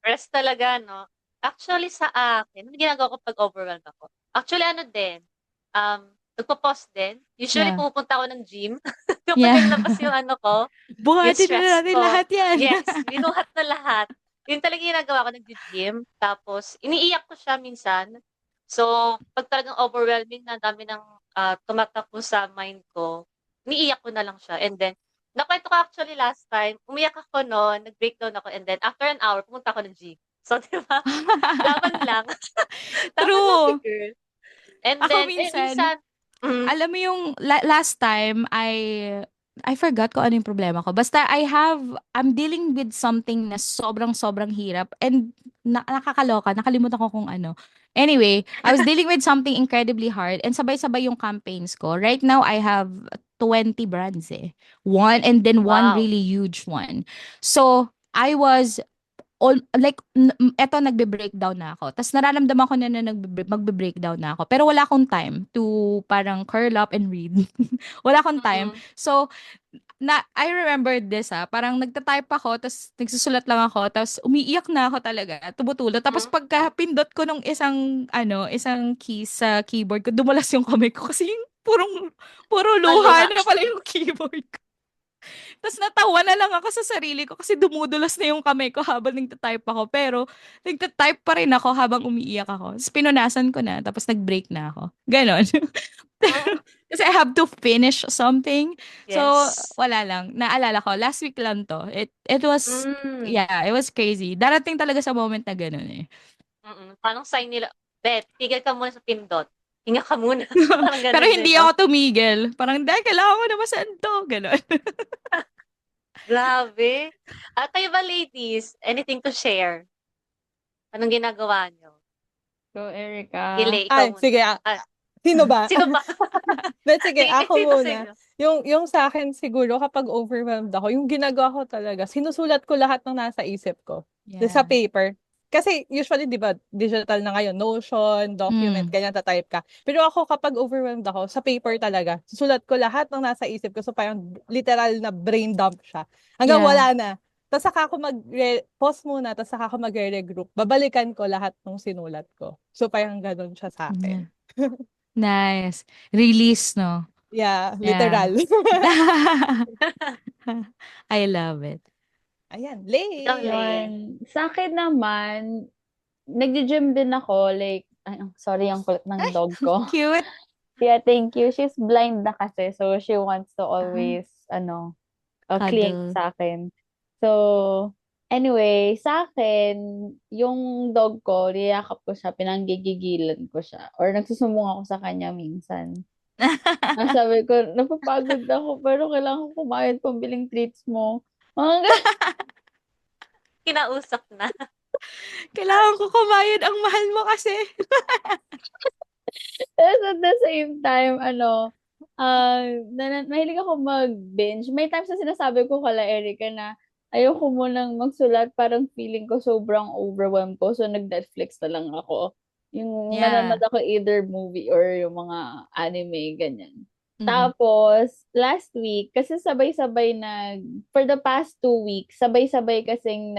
Rest talaga, no? Actually, sa akin, ano ginagawa ko pag overwhelmed ako? Actually, ano din, nagpo-pause din. Usually, Yeah. pumupunta ako ng gym. Kapag Yeah. nilabas yung ano ko, yung Buhatin na stress natin ko. lahat yan. Yes, binuhat na lahat. Yun talaga yung ginagawa ko, nag-gym. Tapos, iniiyak ko siya minsan. So, pag talagang overwhelming na dami ng tumatakbo sa mind ko, iniiyak ko na lang siya. And then, nakwento ko actually last time, umiyak ako no'n, nag-breakdown ako, and then after an hour, pumunta ako ng gym. So, di ba? Laban lang. Laban lang si True. girl. And Ako then, minsan, minsan, mm, alam mo yung last time, I I forgot kung ano yung problema ko. Basta I'm dealing with something na sobrang hirap and nakakaloka. Nakalimutan ko kung ano. Anyway, I was dealing with something incredibly hard and sabay-sabay yung campaigns ko. Right now, I have 20 brands eh. One and then one Wow. really huge one. So, I was like eto nagbe-breakdown na ako. Tapos nararamdaman ko na magbe-breakdown na ako. Pero wala akong time to parang curl up and read. Wala akong time. Mm-mm. So, I remember this parang nagta-type ako, tapos nagsusulat lang ako, tapos umiiyak na ako talaga, tumutulo. Tapos Mm. pagka pindot ko nung isang key sa keyboard ko, dumulas yung kamay ko kasi yung puro luha Maluha. na pala yung keyboard ko. Tapos natawa na lang ako sa sarili ko kasi dumudulas na yung kamay ko habang nagta-type ako. Pero nagta-type pa rin ako habang umiiyak ako. Tapos pinunasan ko na, tapos nag-break na ako. Ganon. Mm. Kasi I have to finish something. So, Yes. wala lang. Naalala ko, last week lang to. It was, Mm. yeah, it was crazy. Darating talaga sa moment na ganun eh. Mm. Parang sign nila, Bet, tigil ka muna sa pindot. Hinga ka muna. Parang Pero ganun din, hindi no? ako tumigil. Parang, dahil kailangan ko na masanto. Ganon. Grabe. Kayo ba, ladies? Anything to share? Anong ginagawa nyo? So, Erica. Gile, ikaw Ay, muna. sige. Sino ba? Sino ba? But sige, Sige, ako sino sa muna. inyo? Yung sa akin siguro kapag overwhelmed ako, yung ginagawa ko talaga, sinusulat ko lahat ng nasa isip ko. Sa Yeah. paper. Kasi usually, di ba, digital na ngayon, Notion, document, Mm. ganyan ta-type ka. Pero ako kapag overwhelmed ako, sa paper talaga, susulat ko lahat ng nasa isip ko. So parang literal na brain dump siya. Hanggang Yeah. wala na. Tapos saka ako pause muna, tapos saka ako magre-regroup. Babalikan ko lahat ng sinulat ko. So parang ganun siya sa akin. Yeah. Nice. Release, no? Yeah, Yeah. literal. I love it. Ayan, Ikaw, Lay. Lay. Yun. Sa akin naman, nagji-gym din ako. Like, sorry, ang kulit ng dog ko. Cute. Yeah, thank you. She's blind na kasi. So, she wants to always, cling Cuddle. sa akin. So, anyway, sa akin, yung dog ko, niyakap ko siya, pinanggigigilan ko siya. Or nagsusumbong ako sa kanya minsan. Sabi ko, napapagod ako, pero kailangan ko kumayad pambiling treats mo. Mga Kinausap na. Kailangan ko kumayad, ang mahal mo kasi. Tapos at the same time, mahilig ako mag-binge. May times na sinasabi ko kala Erica na ayoko munang magsulat, parang feeling ko sobrang overwhelmed ko. So, nag-Netflix na lang ako. Yung Yeah. nanonood ako either movie or yung mga anime, ganyan. Mhm. Tapos, last week, kasi sabay-sabay for the past 2 weeks, sabay-sabay kasing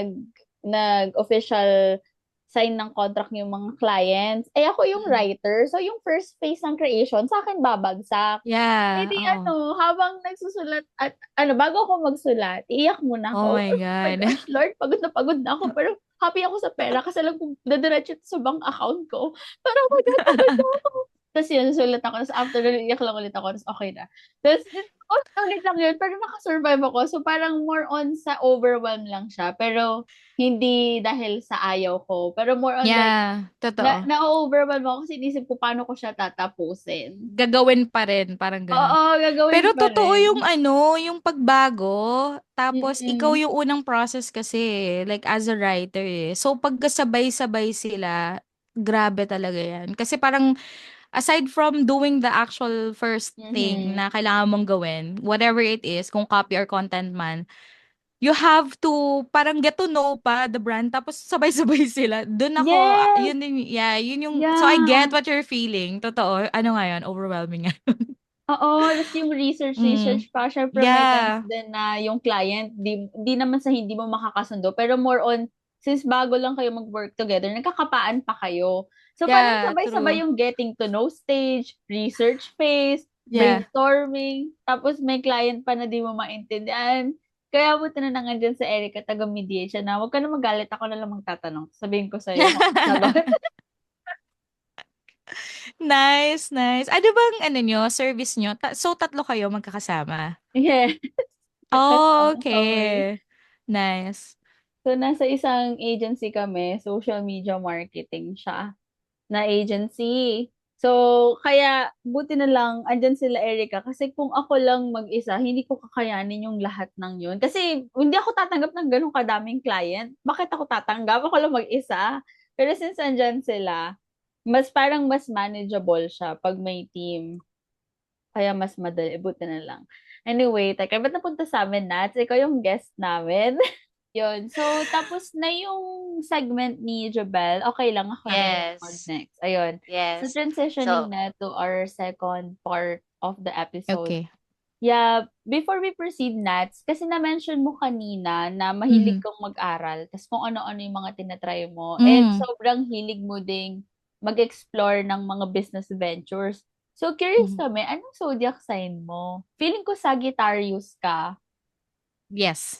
nag-official sign ng contract yung mga clients. Eh, ako yung Mm. writer. So, yung first phase ng creation, sa akin babagsak. Yeah. Di Oh. habang nagsusulat at bago ako magsulat, iiyak muna Oh ako. my Oh my God. gosh, Lord, pagod na ako. Pero happy ako sa pera kasi alam kong dadiretso sa bank account ko. Pero oh my God, pagod na ako. Tapos yun, sulat ako. Tapos after nun, iyak lang ulit ako. Tapos okay na. Tapos, ulit lang yun. Pero nakasurvive ako. So parang more on sa overwhelm lang siya. Pero hindi dahil sa ayaw ko. Pero more on like, Yeah. Totoo. na-overwhelm ako kasi inisip ko paano ko siya tatapusin. Gagawin pa rin. Parang ganun. Oo, gagawin Pero pa totoo rin. yung pagbago. Tapos, Mm-mm. ikaw yung unang process kasi, like, as a writer eh. So, pagkasabay-sabay sila, grabe talaga yan. Kasi parang, aside from doing the actual first thing Mhm. na kailangan mong gawin, whatever it is, kung copy or content man, you have to parang get to know pa the brand tapos sabay-sabay sila. Doon ako, Yes! yun din, yeah, yun yung, so I Yeah. get what you're feeling. Totoo, ano nga yun, overwhelming nga. Oo, tapos yung research pa. Syempre may Yeah. times din na yung client, di naman sa hindi mo makakasundo, pero more on, since bago lang kayo mag-work together, nagkakapaan pa kayo. So parang Yeah, sabay-sabay true. yung getting to know stage, research phase, Yeah. brainstorming, tapos may client pa na di mo maintindihan. Kaya buti na nga dyan sa Erica, taga-mediate siya na, huwag ka na magalit, ako na lang magtatanong. Sabihin ko sa'yo kung sagot. Nice, nice. Ano bang ano nyo, service nyo? So, tatlo kayo magkakasama? Yeah. Oh, Kasama kami. okay. Nice. So, nasa isang agency kami, social media marketing siya, na agency. So, kaya buti na lang andyan sila Erica kasi kung ako lang mag-isa, hindi ko kakayanin yung lahat ng yun. Kasi hindi ako tatanggap ng ganun kadaming client. Bakit ako tatanggap? Ako lang mag-isa. Pero since andyan sila, mas manageable siya pag may team. Kaya mas madali. Buti na lang. Anyway, teka, ba't napunta sa amin, Nats? Ikaw yung guest namin. Yun. So, tapos na yung segment ni Jabel. Okay lang ako na yung Yes. next. Ayun. So, Yes. transitioning So, na to our second part of the episode. Okay. Yeah, before we proceed, Nats, kasi na-mention mo kanina na mahilig Mhm. kang mag-aral, tas kung ano-ano yung mga tinatry mo, and Mm. sobrang hilig mo ding mag-explore ng mga business ventures. So, curious Mhm. kami, anong zodiac sign mo? Feeling ko Sagittarius ka. Yes,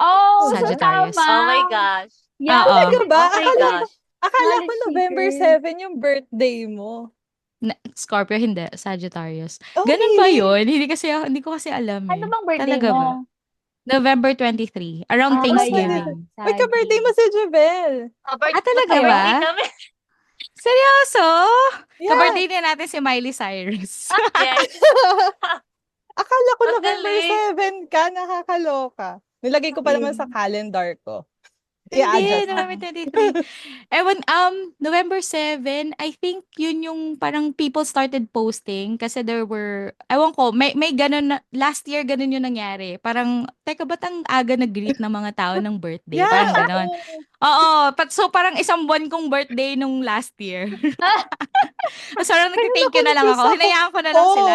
Oh, so Sagittarius. oh my tama! gosh. Yeah, Oo. Talaga ba? Oh my gosh. Akala ko knowledge November seeker. 7 yung birthday mo. Scorpio, hindi. Sagittarius. Oh, Ganun ba really? yun? Hindi ko kasi alam Ano eh. bang birthday Talaga ba? mo? November 23, around Ah, Yeah, Thanksgiving. May ka-birthday mo Sagi. si Jubel. Talaga ba? Magka-birthday kami. Seryoso? Yeah. Ka-birthday din natin si Miley Cyrus. Yes. Akala ko Ang November galing. 7 ka, nakakaloka. Nilagay ko pa naman sa Ayun. calendar ko. Hindi, I-adjust. November 23. Ewan, November 7, I think yun yung parang people started posting kasi there were, ewan ko, may ganun na, last year ganun yung nangyari. Parang, teka, ba't ang aga nag-greet ng mga tao ng birthday? Parang Yeah, ganon. oo. Oo, so parang isang buwan kong birthday nung last year. Tapos parang Kaya nag-thank you na lang na-confuse ako. ako. Hinayaan ko na lang Oo. sila.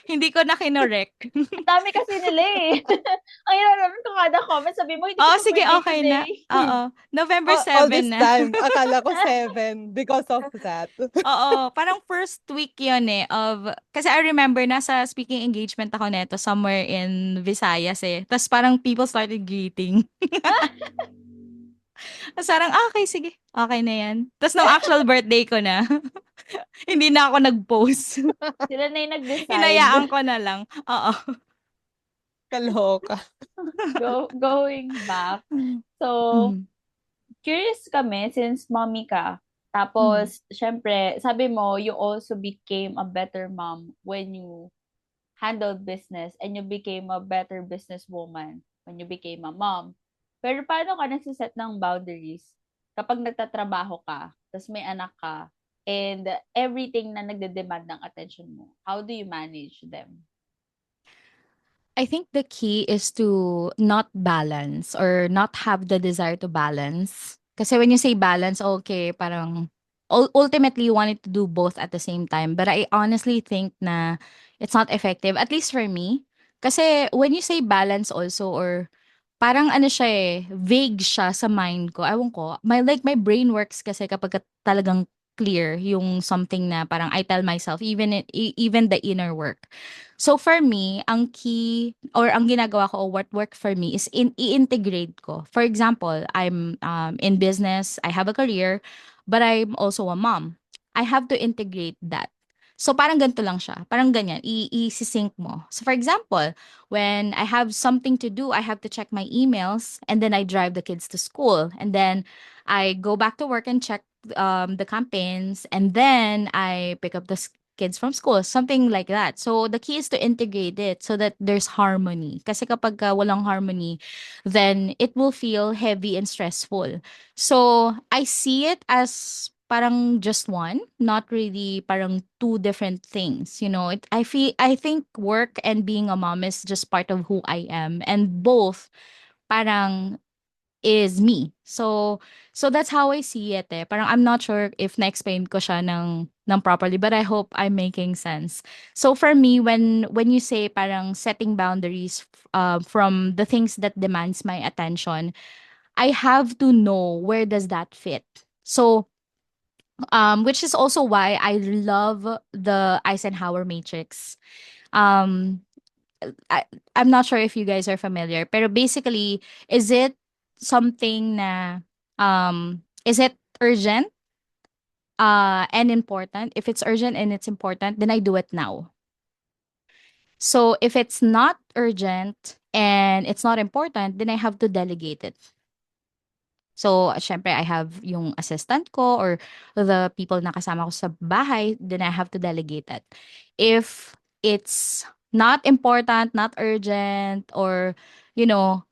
Hindi ko na kinorek. Ang dami kasi nila eh. Ang hirap naman kung kada comment, sabi mo, hindi ko Oo, pa sige, birthday okay na. today. Oo. November All 7 this na. time, akala ko 7 because of that. Oo, parang first week yun eh kasi I remember nasa speaking engagement ako neto somewhere in Visayas eh. Tapos parang people started greeting. Tapos parang, okay, sige. Okay na yan. Tapos nung actual birthday ko na, hindi na ako nag-post. Sila na yung nag-decide. Hinayaan ko na lang. Oo. Kaloka. Going back. So, Mm. curious kami since mommy ka. Mm. Tapos, syempre, sabi mo, you also became a better mom when you handled business and you became a better businesswoman when you became a mom. Pero paano ka nagsiset ng boundaries kapag nagtatrabaho ka, tapos may anak ka, and everything na nagde-demand ng attention mo? How do you manage them? I think the key is to not balance or not have the desire to balance. Kasi when you say balance, okay, parang ultimately you wanted to do both at the same time. But I honestly think na it's not effective, at least for me. Kasi when you say balance also or parang ano siya eh, vague siya sa mind ko. Ewan ko. My brain works kasi kapag talagang clear yung something na parang I tell myself, even the inner work. So for me, ang key or ang ginagawa ko or what worked for me is i-integrate ko. For example, I'm in business, I have a career, but I'm also a mom. I have to integrate that. So parang ganito lang siya. Parang ganyan, i-sync mo. So for example, when I have something to do, I have to check my emails and then I drive the kids to school and then I go back to work and check the campaigns and then I pick up the kids from school, something like that. So the key is to integrate it so that there's harmony. Kasi kapag walang harmony, then it will feel heavy and stressful. So I see it as parang just one, not really parang two different things. You know, I think work and being a mom is just part of who I am, and both parang is me. So that's how I see it eh. Parang I'm not sure if na-explain ko siya ng properly, but I hope I'm making sense. So for me, when you say parang setting boundaries from the things that demands my attention, I have to know where does that fit. So which is also why I love the Eisenhower matrix. Um I, I'm not sure if you guys are familiar, pero basically, is it something na is it urgent and important? If it's urgent and it's important, then I do it now. So if it's not urgent and it's not important, then I have to delegate it. So, syempre, I have yung assistant ko or the people na kasama ko sa bahay, then I have to delegate it. If it's not important, not urgent, or, you know,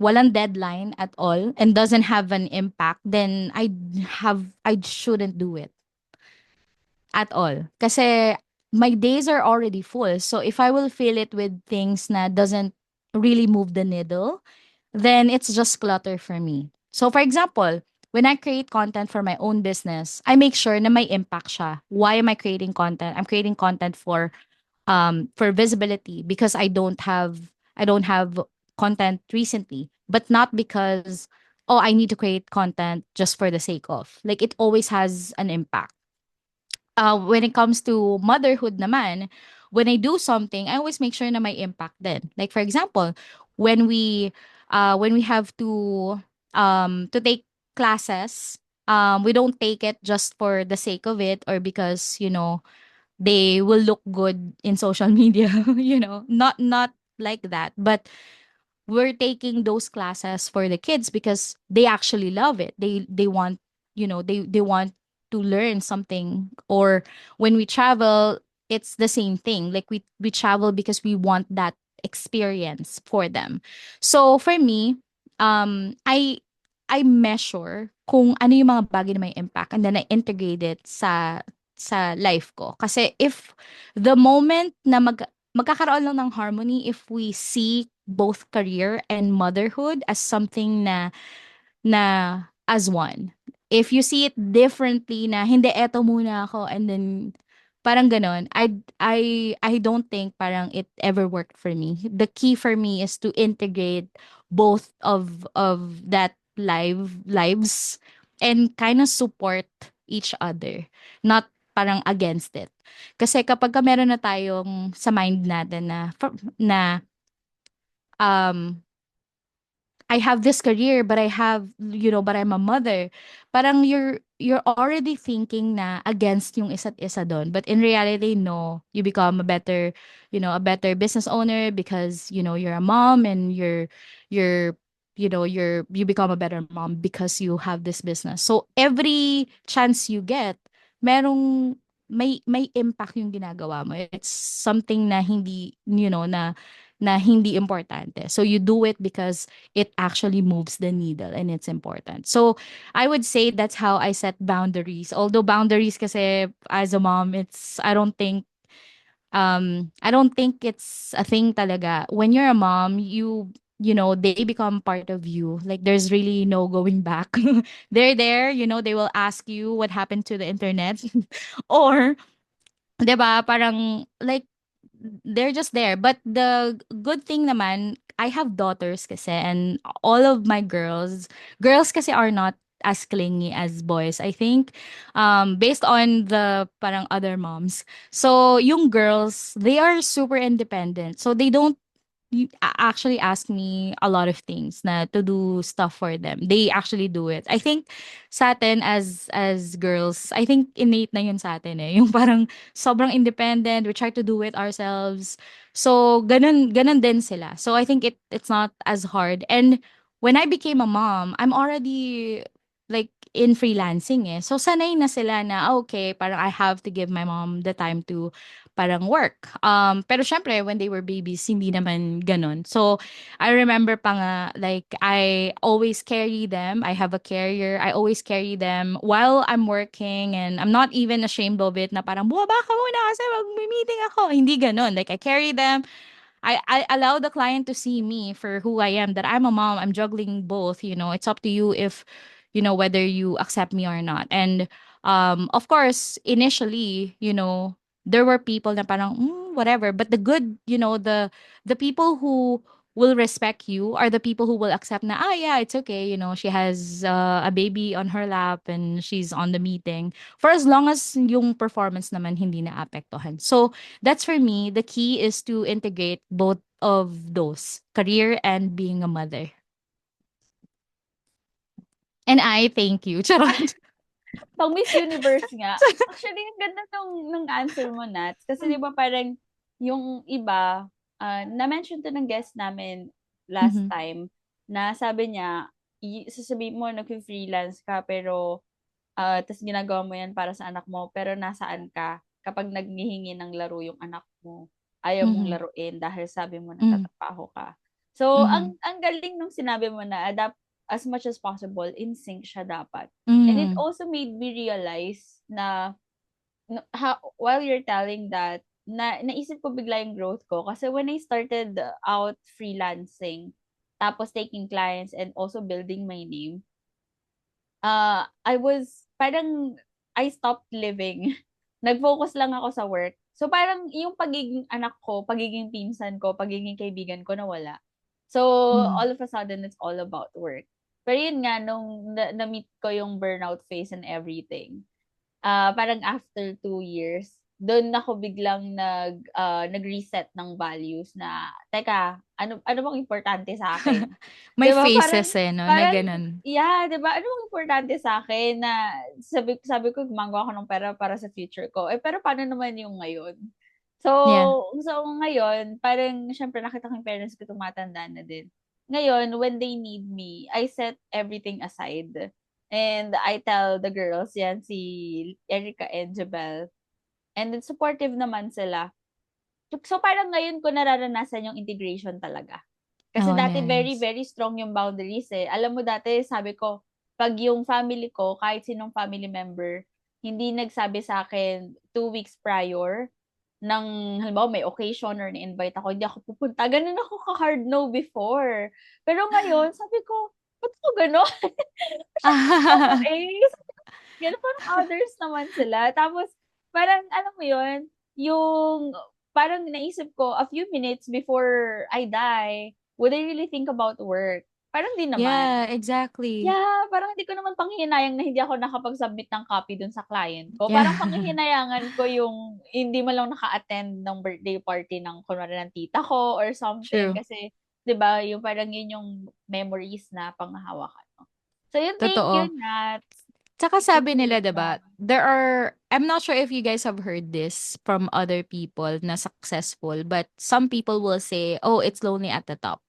walang deadline at all and doesn't have an impact, then I shouldn't do it at all. Kasi my days are already full. So if I will fill it with things na doesn't really move the needle, then it's just clutter for me. So for example, when I create content for my own business, I make sure na may impact siya. Why am I creating content? I'm creating content for visibility because I don't have content recently, but not because oh I need to create content just for the sake of. Like it always has an impact. When it comes to motherhood naman, when I do something, I always make sure na may impact din. Like for example, when we have to take classes, we don't take it just for the sake of it or because, they will look good in social media, not like that. But we're taking those classes for the kids because they actually love it. They want, they want to learn something. Or when we travel, it's the same thing. Like we travel because we want that experience for them. So for me, I measure kung ano yung mga bagay na may impact and then I integrate it sa life ko. Kasi if the moment na magkakaroon lang ng harmony if we see both career and motherhood as something na as one. If you see it differently na hindi eto muna ako and then parang ganon, I don't think parang it ever worked for me. The key for me is to integrate both of that lives and kind of support each other, not parang against it. Kasi kapag meron na tayong sa mind natin na um I have this career, but but I'm a mother. Parang you're already thinking na against yung isa't isa doon. But in reality, no. You become a better business owner because, you're a mom and you're you become a better mom because you have this business. So every chance you get, merong may impact yung ginagawa mo. It's something na hindi, na hindi importante. So you do it because it actually moves the needle and it's important. So I would say that's how I set boundaries. Although boundaries kasi as a mom, I don't think it's a thing talaga. When you're a mom, they become part of you. Like there's really no going back. They're there, they will ask you what happened to the internet or 'di ba, parang like they're just there. But the good thing naman, I have daughters kasi and all of my girls kasi are not as clingy as boys, I think. Based on the parang other moms. So, yung girls, they are super independent. So, they don't actually ask me a lot of things na to do stuff for them. They actually do it. I think sa atin as girls, I think innate na yun sa atin eh. Yung parang sobrang independent, we try to do it ourselves. So ganun din sila. So I think it's not as hard. And when I became a mom, I'm already like in freelancing eh. So sanay na sila na okay, parang I have to give my mom the time to parang work. Pero syempre, when they were babies, hindi naman ganun. So, I remember pa nga, like, I always carry them. I have a carrier. I always carry them while I'm working and I'm not even ashamed of it na parang, buwaba ka muna kasi mag-meeting ako. Hindi ganun. Like, I carry them. I allow the client to see me for who I am, that I'm a mom, I'm juggling both, it's up to you if, whether you accept me or not. And of course, initially, there were people na parang, whatever. But the good, the people who will respect you are the people who will accept na, yeah, it's okay, she has a baby on her lap and she's on the meeting. For as long as yung performance naman hindi na apektuhan. So, that's for me. The key is to integrate both of those, career and being a mother. And I thank you. Charot. Pang Miss Universe nga. Actually, ang ganda nung answer mo, Nat. Kasi di ba parang yung iba, na-mention to ng guest namin last Mhm. time, na sabi niya, sasabihin mo nag-freelance ka pero tas ginagawa mo yan para sa anak mo, pero nasaan ka kapag naghihingi ng laro yung anak mo, ayaw mong Mhm. laruin dahil sabi mo Mm. nagtatrabaho ka. So, Mhm. ang galing nung sinabi mo na adapt as much as possible, in sync siya dapat. And it Mm. also made me realize na while you're telling that, naisip ko bigla yung growth ko. Kasi when I started out freelancing, tapos taking clients and also building my name, I was parang I stopped living. Nag-focus lang ako sa work. So parang yung pagiging anak ko, pagiging pinsan ko, pagiging kaibigan ko nawala. So Mhm. all of a sudden it's all about work. Pero yun nga nung na-meet ko yung burnout phase and everything. Parang after 2 years, dun ako biglang nag-reset ng values na, teka, ano bang importante sa akin? 'Di May ba parang phases, eh, 'no, na parang gano'n. yeah, 'di ba? Ano bang importante sa akin na sabi ko gumagawa ako ng pera para sa future ko, eh, pero paano naman yung ngayon? So Yeah. so ngayon parang siyempre nakita ko yung parents ko tumatanda na din. Ngayon when they need me, I set everything aside. And I tell the girls, yan si Erica and Jabel, and then supportive naman sila. So parang ngayon ko nararanasan yung integration talaga. Kasi Oh, dati very, nice. very strong yung boundaries eh. Alam mo dati, sabi ko, pag yung family ko, kahit sinong family member, hindi nagsabi sa akin 2 weeks prior ng, halimbawa may occasion or na-invite ako, hindi ako pupunta. Ganun ako ka-hard no before. Pero ngayon, sabi ko, ba't ko gano'n? OA. Gano'n, parang others naman sila. Tapos parang alam mo 'yun, yung parang naisip ko a few minutes before I die, would I really think about work? Parang 'di naman. Yeah, exactly. Yeah, parang hindi ko naman panghihinayang na hindi ako nakapag-submit ng copy dun sa client ko. Parang Yeah. panghihinayangan ko yung hindi man lang naka-attend ng birthday party ng kunwari ng tita ko or something True. kasi 'di ba, yung parang yun yung memories na panghahawakan mo. So yun, thank you, Totoo. Nat. Tsaka Thank sabi you nila, 'di so ba, I'm not sure if you guys have heard this from other people na successful, but some people will say, "Oh, it's lonely at the top."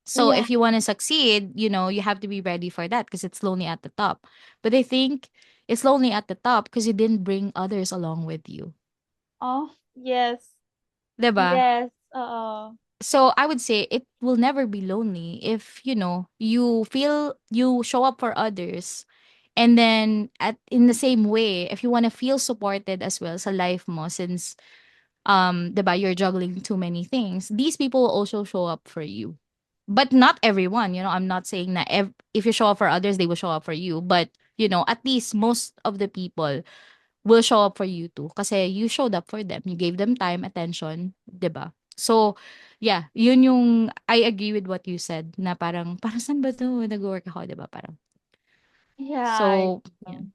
So Yeah. if you want to succeed, you have to be ready for that because it's lonely at the top. But I think it's lonely at the top because you didn't bring others along with you. Oh, yes. 'Di ba? Yes, oo. So I would say it will never be lonely if, you feel you show up for others. And then in the same way, if you want to feel supported as well sa life mo since 'di ba, you're juggling too many things, these people will also show up for you. But not everyone, I'm not saying that if you show up for others, they will show up for you, but at least most of the people will show up for you too kasi you showed up for them. You gave them time, attention, 'di ba? So, yeah, yun yung I agree with what you said na parang saan ba 'to nag-work ako, 'di ba? Parang Yeah, I so, yeah. know.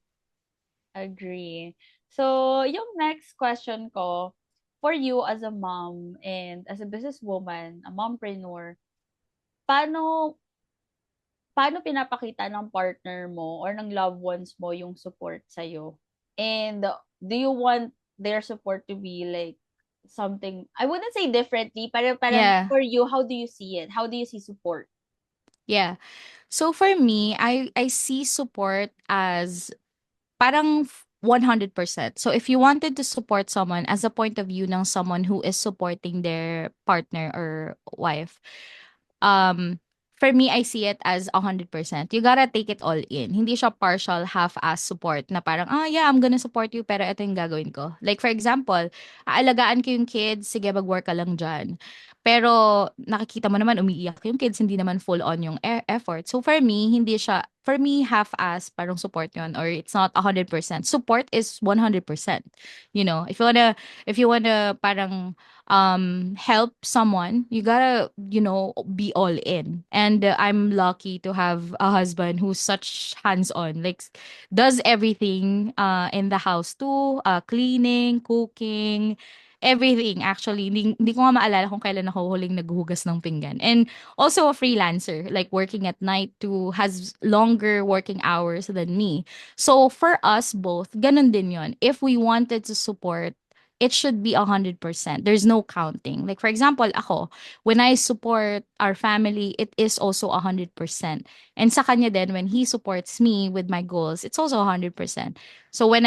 Agree. So, yung next question ko, for you as a mom and as a businesswoman, a mompreneur, paano paano pinapakita ng partner mo or ng loved ones mo yung support sa'yo? And do you want their support to be like something, I wouldn't say differently, parang Yeah. for you, how do you see it? How do you see support? Yeah. So for me, I see support as parang 100%. So if you wanted to support someone as a point of view ng someone who is supporting their partner or wife, um for me I see it as 100%. You gotta take it all in. Hindi siya partial half-ass support na parang, yeah, I'm gonna support you pero ito yung gagawin ko. Like for example, aalagaan ko yung kids, sige mag-work ka lang dyan. Pero nakikita mo naman umiiyak yung kids, hindi naman full on yung effort. So for me, hindi siya, for me half-ass parang support yun or it's not 100%. Support is 100%. If you wanna parang help someone, you gotta, be all in. And I'm lucky to have a husband who's such hands-on, like does everything in the house too, cleaning, cooking, everything actually. Hindi ko nga maalala kung kailan ako huling naghuhugas ng pinggan. And also a freelancer, like working at night too, has longer working hours than me. So for us both, ganun din yon. If we wanted to support it should be 100%. There's no counting. Like for example, ako, when I support our family, it is also 100%. And sa kanya din, when he supports me with my goals, it's also 100%. So when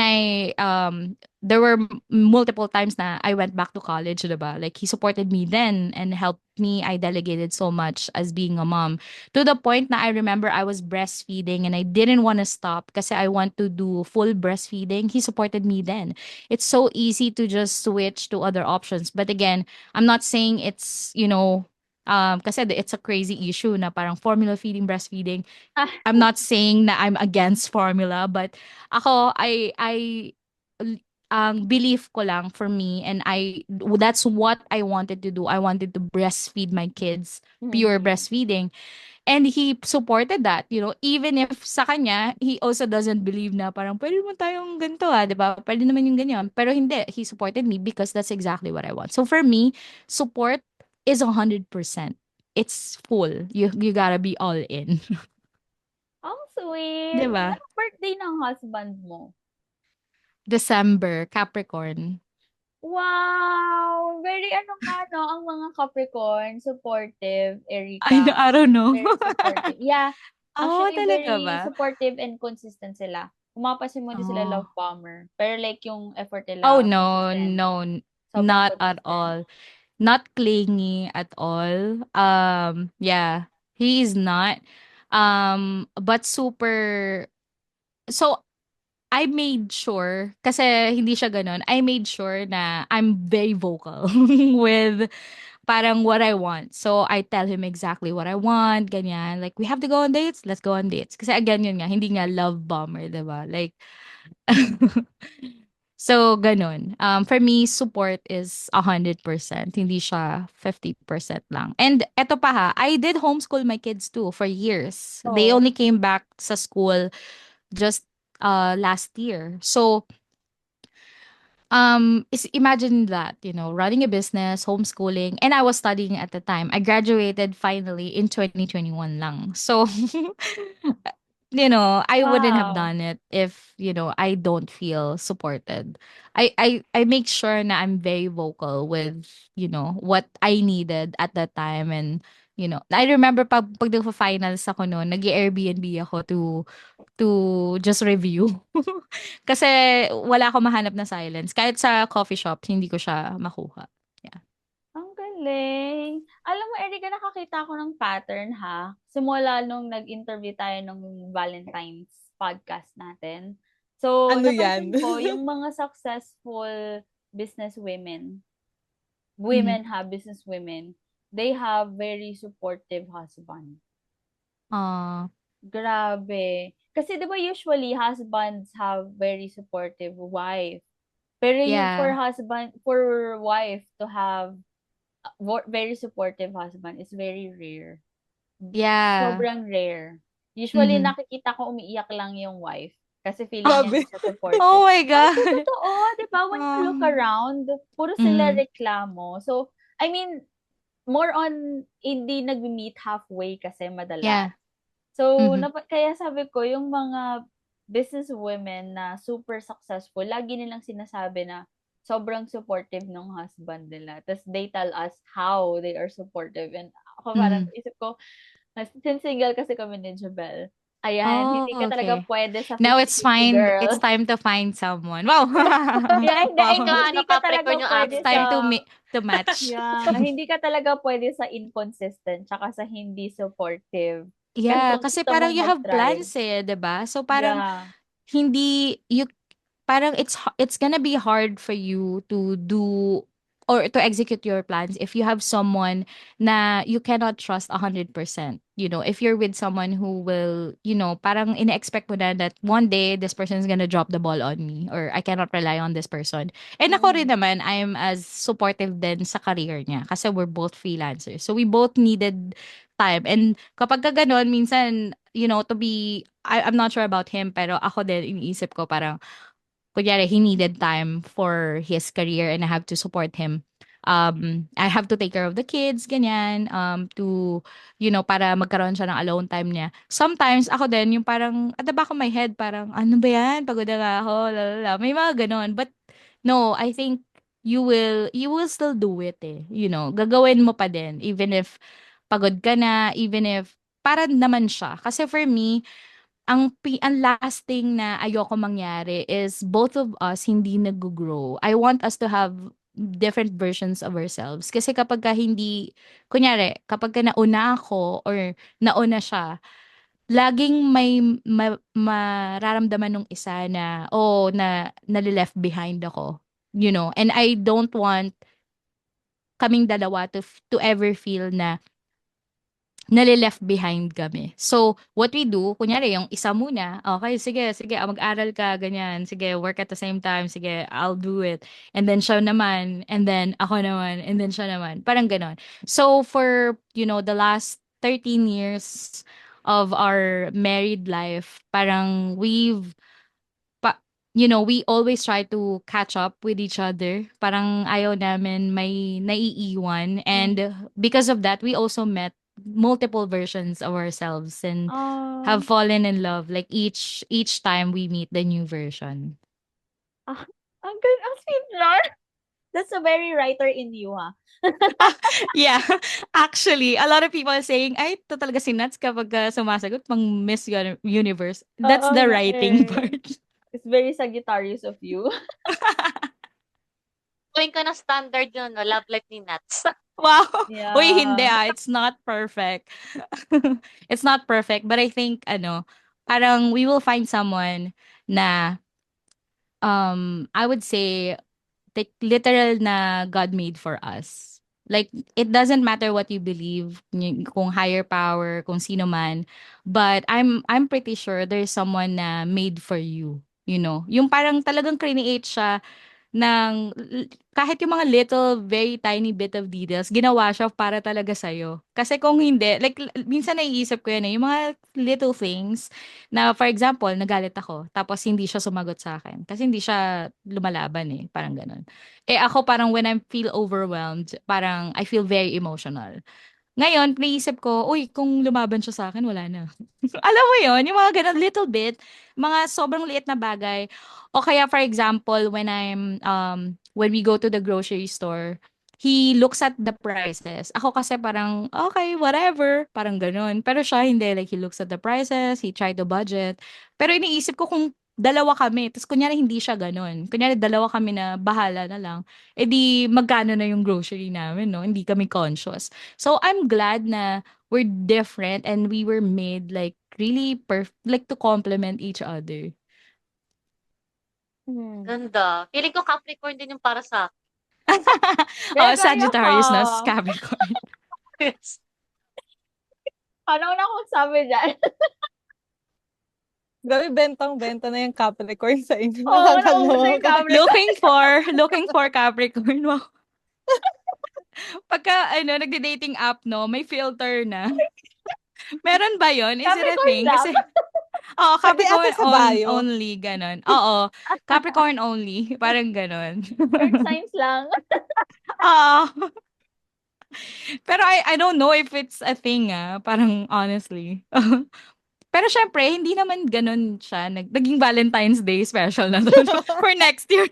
there were multiple times na I went back to college, diba? Like he supported me then and helped me. I delegated so much as being a mom to the point na I remember I was breastfeeding and I didn't want to stop kasi I want to do full breastfeeding. He supported me then. It's so easy to just switch to other options. But again, I'm not saying it's, kasi it's a crazy issue na parang formula feeding, breastfeeding. Ah, I'm not saying na I'm against formula, but ako, ang belief ko lang for me, and that's what I wanted to do. I wanted to breastfeed my kids, pure mhm. breastfeeding. And he supported that, even if sa kanya, he also doesn't believe na parang pwede naman tayong ganito di ba? Pwede naman yung ganyan. Pero hindi, he supported me because that's exactly what I want. So for me, support is 100%. It's full. You gotta be all in. Ang Di sweet. ba? Anong birthday ng husband mo? December, Capricorn. Wow! Very ano nga 'no, ang mga Capricorn, supportive, Erica. I don't know. Very supportive. Yeah, Oh, actually talaga very ba? supportive and consistent sila. Kung mapapansin mo, 'di sila love Oh. bomber, pero like yung effort Oh, nila no, consistent, no, sobrang not at consistent. all. Not clingy at all. Yeah, he is not. But super. So I made sure, kasi hindi siya ganun, I made sure na I'm very vocal with parang what I want. So I tell him exactly what I want, ganyan. Like, we have to go on dates, let's go on dates. Kasi again, yun nga, hindi nga love bomber, diba? Like, so, ganun. For me, support is 100%. Hindi siya 50% lang. And eto pa ha, I did homeschool my kids too for years. They Oh, only came back sa school just last year. So, imagine that, running a business, homeschooling, and I was studying at the time. I graduated finally in 2021 lang. So, I wouldn't have wow. done it if, I don't feel supported. I make sure na I'm very vocal with, what I needed at that time. And, I remember pag nagpa-finals ako noon, nag-Airbnb ako to just review. Kasi wala akong mahanap na silence. Kahit sa coffee shop, hindi ko siya makuha. Yeah. Ang galing. Alam mo, Erica, nakakita ko ng pattern ha. Simula nung nag-interview tayo nung Valentine's podcast natin. So, Ano yan? napansin ko, yung mga successful business women, Mhm. business women, they have very supportive husband. Ah, Grabe. Kasi 'di ba usually husbands have very supportive wife. Pero yung yeah. for wife to have very supportive husband is very rare. Yeah. Sobrang rare. Usually Mhm. nakikita ko umiiyak lang yung wife kasi feeling niya Grabe. hindi siya supported. Oh my Ang God. totoo, 'di ba? When you look Um, around, puro sila mhm. reklamo. So, I mean, more on hindi nagme-meet halfway kasi madalas. Yeah. So, Mhm. kaya sabi ko, yung mga business women na super successful, lagi nilang sinasabi na sobrang supportive ng husband nila. Tapos they tell us how they are supportive. And ako parang Mhm. isip ko, since single kasi kami ni Jabel, ayan, Oh, hindi ka talaga okay. pwede sa Now it's 50-50 fine. It's girl. time to find someone. Wow. Yeah, hindi, I Ito mean, Wow. ano, hindi ka talaga Capricorn yung It's pwede time accent. to sa, to match. yeah, hindi ka talaga pwede sa inconsistent, tsaka sa hindi supportive. Kahit Yeah, kasi gusto parang mong you have mag-try. plans 'di ba? So parang Yeah. hindi you parang it's gonna be hard for you to do or to execute your plans if you have someone na you cannot trust 100%. If you're with someone who will, parang ine-expect mo na that one day this person is gonna drop the ball on me or I cannot rely on this person. And ako rin Mm. naman, I'm as supportive din sa career niya kasi we're both freelancers. So we both needed time. And kapag ka ganun, minsan, I'm not sure about him, pero ako din, iniisip ko parang, kunyari, he needed time for his career and I have to support him. I have to take care of the kids, ganyan, para magkaroon siya ng alone time niya. Sometimes, ako din, yung parang, at the back of my head, parang, ano ba yan? Pagod na nga ako, lalala. May mga ganon. But, no, I think, you will still do it eh. Gagawin mo pa din even if pagod ka na, even if para naman siya. Kasi for me, ang last thing na ayoko mangyari is both of us hindi nag-grow. I want us to have different versions of ourselves. Kasi kapag ka hindi, kunyari, kapag ka nauna ako or nauna siya, laging may mararamdaman nung isa na, oh, na nali-left behind ako. And I don't want kaming dalawa to ever feel na nali-left behind kami. So, what we do, kunyari, yung isa muna, okay, sige, sige, mag-aral ka, ganyan, sige, work at the same time, sige, I'll do it. And then siya naman, and then ako naman, and then siya naman. Parang ganon. So, for, the last 13 years of our married life, parang we always try to catch up with each other. Parang ayaw namin may naiiwan. And because of that, we also met multiple versions of ourselves and have fallen in love like each time we meet the new version. Ang good, ang sweet, Lord. That's a very writer in you, ha? Yeah. Actually, a lot of people are saying, ay, ito talaga si Nats kapag sumasagot pang Miss Universe. That's Oo the nga writing eh. part. It's very Sagittarius of you. Gawin ka ng standard yun, no? Love life ni Nats. Wow. Yeah. Uy, hindi it's not perfect. It's not perfect, but I think parang we will find someone na I would say like literal na God made for us. Like it doesn't matter what you believe, kung higher power, kung sino man, but I'm pretty sure there's someone na made for you, Yung parang talagang create siya ng kahit yung mga little, very tiny bit of details, ginawa siya para talaga sa'yo. Kasi kung hindi, like, minsan naiisip ko yan yung mga little things na, for example, nagalit ako, tapos hindi siya sumagot sa akin. Kasi hindi siya lumalaban parang ganun. Ako parang when I feel overwhelmed, parang I feel very emotional. Ngayon, naisip ko, uy, kung lumaban siya sa akin, wala na. Alam mo yon yung mga ganun little bit, mga sobrang liit na bagay. O kaya, for example, when we go to the grocery store, he looks at the prices. Ako kasi parang, okay, whatever, parang ganun. Pero siya hindi, like, he looks at the prices, he tried to budget. Pero iniisip ko kung dalawa kami, tapos kunyari hindi siya ganun. Kunyari dalawa kami na bahala na lang, di magkano na yung grocery namin, no? Hindi kami conscious. So I'm glad na we're different and we were made like really like to complement each other. Ganda. Feeling ko Capricorn din yung para sa Oh, Kaya Sagittarius na, ka. Capricorn. akin. Ano na akong sabi dyan? Grabe, bentang-benta na yung Capricorn sa inyo. Oo, naubos na yung Nakakaloka. Capricorn. looking for Capricorn. Wow. Pagka nagde-dating app, no, may filter na. Meron ba yon? Is it a Capricorn thing? lang. Kasi Sabi Capricorn ata sa bio. only, ganon. Oo, Capricorn only. Parang ganon. Earth signs lang. Oo. Pero I don't know if it's a thing, parang honestly. Pero syempre, hindi naman ganun siya. Naging Valentine's Day special na to for next year.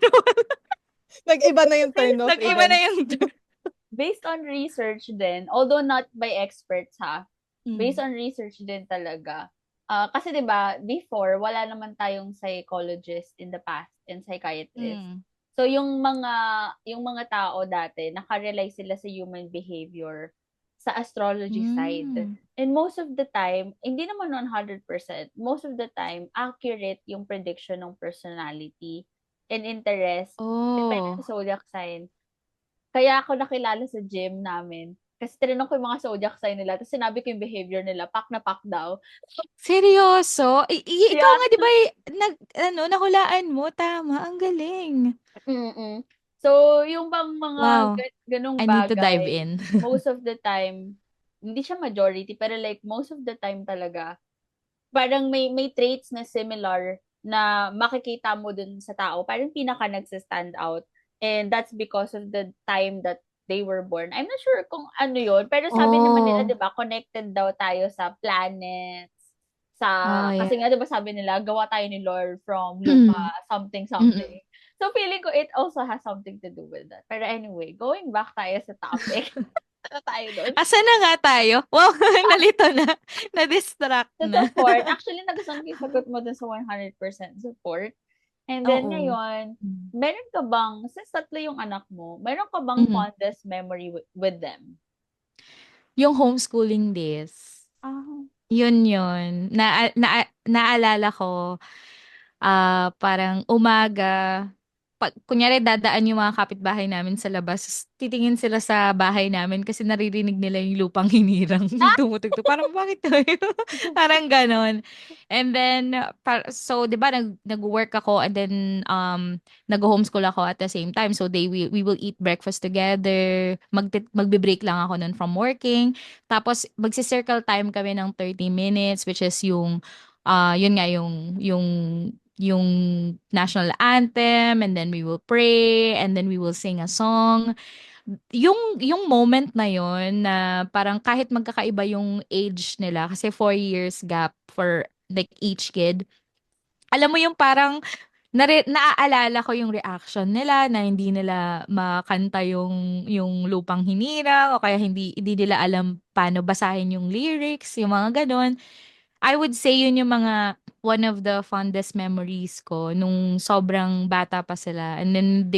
Nag-iba na yung turn of Nag-iba na events. yung... Based on research din, although not by experts ha, based Mm. on research din talaga. Kasi 'di ba, before wala naman tayong psychologist in the past and psychiatrist. Mm. So yung mga tao dati, naka-rely sila sa human behavior sa astrology side. Mm. And most of the time, hindi naman 100%, most of the time accurate yung prediction ng personality and interest depende Oh. sa zodiac sign. Kaya ako nakilala sa gym namin. Kasi tinanong ko yung mga zodiac sign nila, tapos sinabi ko yung behavior nila, pak na pak daw. Seryoso? Ikaw Yeah. nga, di ba, nahulaan mo? Tama, ang galing. Mm-mm. So, yung bang mga Wow. ganong I need to dive bagay, in. most of the time, hindi siya majority, pero like most of the time talaga, parang may traits na similar na makikita mo dun sa tao, parang pinaka nagsa-stand out. And that's because of the time that they were born. I'm not sure kung ano yun, pero sabi naman nila, Oh. 'di ba, connected daw tayo sa planets, Oh, kasi yeah. nga 'di ba sabi nila, gawa tayo ni Lord from Luca, something something. So feeling ko it also has something to do with that. Pero anyway, going back tayo sa topic. Ano tayo doon? Asa na nga tayo? Wow, nalito na. Na-distract Sa na. support, actually nagustuhan ko yung sagot mo dun sa 100% support. And then Oo. ngayon, meron ka bang, since tatlo yung anak mo, meron ka bang Mhm. fondest memory with them? Yung homeschooling days. Ah. Yun. Naalala ko, parang umaga, kunyari dadaan yung mga kapitbahay namin sa labas, tas titingin sila sa bahay namin kasi naririnig nila yung lupang hinirang tumutugtog. Parang bakit tayo? Parang ganon. And then, so, di ba, nag-work ako and then, nag-homeschool ako at the same time. So, we will eat breakfast together. Magbe-break lang ako nun from working. Tapos, magsi-circle time kami ng 30 minutes, which is yun nga, yung national anthem, and then we will pray, and then we will sing a song. Yung moment na yun na parang kahit magkakaiba yung age nila, kasi 4 years gap for like each kid, alam mo yung parang naaalala ko yung reaction nila na hindi nila makanta yung lupang hinirang o kaya hindi nila alam paano basahin yung lyrics, yung mga ganon. I would say yun yung mga one of the fondest memories ko nung sobrang bata pa sila. And then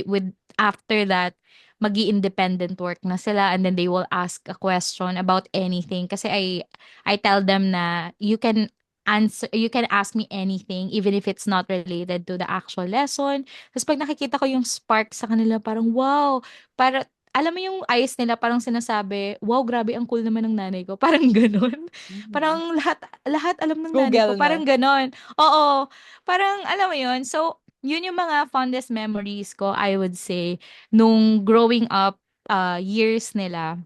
after that, magi-independent work na sila and then they will ask a question about anything. Kasi I tell them na you can ask me anything even if it's not related to the actual lesson. Tapos pag nakikita ko yung spark sa kanila, parang wow, para alam mo yung eyes nila parang sinasabi, wow, grabe ang cool naman ng nanay ko. Parang gano'n. Mhm. Parang lahat alam ng nanay ko, Google parang na. gano'n. Oo, parang alam mo 'yun. So, 'yun yung mga fondest memories ko, I would say, nung growing up, years nila.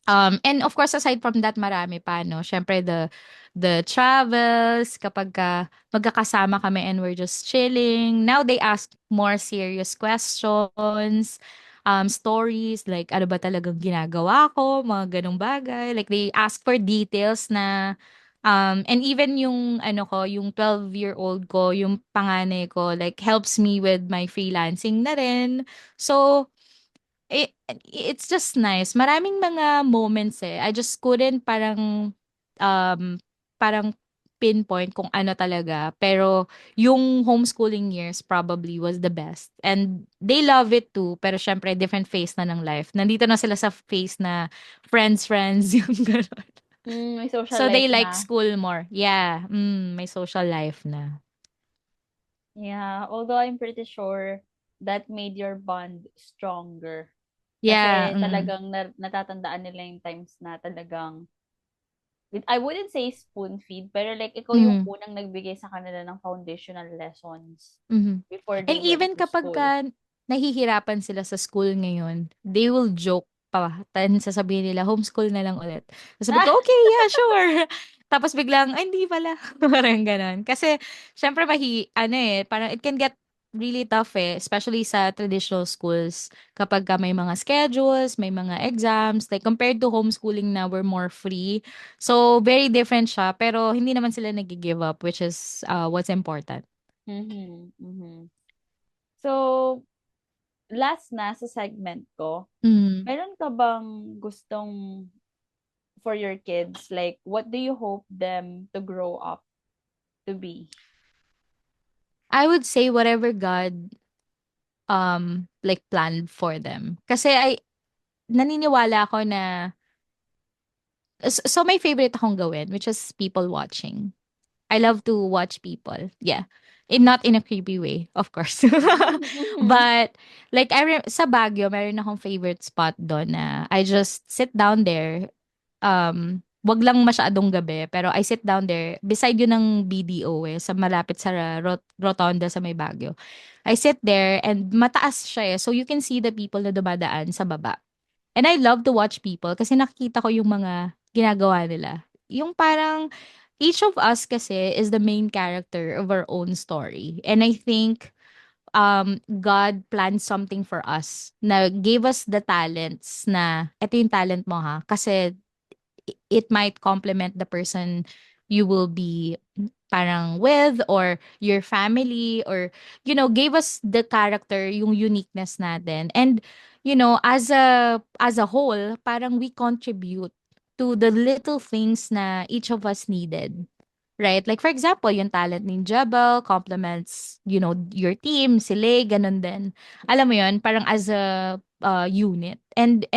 And of course, aside from that, marami pa, no? Siyempre, the travels, kapagka magkakasama kami and we're just chilling. Now, they ask more serious questions, stories, like, ano ba talagang ginagawa ko, mga ganong bagay. Like, they ask for details na, and even yung, ano ko, yung 12-year-old ko, yung panganay ko, like, helps me with my freelancing na rin. So, it's just nice. Maraming mga moments eh. I just couldn't um, parang pinpoint kung ano talaga. Pero yung homeschooling years probably was the best. And they love it too. Pero syempre, different phase na ng life. Nandito na sila sa phase na friends, yung gano'n. May social So they life like na. school more. Yeah, may social life na. Yeah, although I'm pretty sure that made your bond stronger. Yeah, Kasi talagang natatandaan nila yung times na talagang, I wouldn't say spoon feed, pero like ikaw yung mm. unang nagbigay sa kanila ng foundational lessons Mhm. before And they went even to school. kapagka nahihirapan sila sa school ngayon, they will joke pa. Then sasabihin nila, homeschool na lang ulit. Sabi ko, okay, yeah, sure. Tapos biglang, ay, hindi pala. Parang ganon. Kasi, syempre, parang it can get really tough eh, especially sa traditional schools kapag may mga schedules, may mga exams, like compared to homeschooling na we're more free. So, very different siya, pero hindi naman sila nag-give up, which is what's important. Mhm, mhm. So, last na sa segment ko, Mm. meron ka bang gustong for your kids? Like, what do you hope them to grow up to be? I would say whatever God like planned for them. Kasi naniniwala ako na so my favorite akong gawin, which is people watching. I love to watch people. Yeah. Not in a creepy way, of course. Mhm. But like sa Baguio, meron akong favorite spot doon na I just sit down there. Wag lang masyadong gabi, pero I sit down there beside yun ng BDO sa malapit sa rotonda sa may Baguio. I sit there and mataas siya so you can see the people na dumadaan sa baba. And I love to watch people kasi nakikita ko yung mga ginagawa nila. Yung parang each of us kasi is the main character of our own story. And I think God planned something for us na gave us the talents na ito yung talent mo ha kasi it might complement the person you will be parang with, or your family, or gave us the character, yung uniqueness natin. And as a whole, parang we contribute to the little things na each of us needed. Right? Like, for example, yung talent ni Jebel complements, your team, si Lay, ganun din. Alam mo yun, parang as a unit. And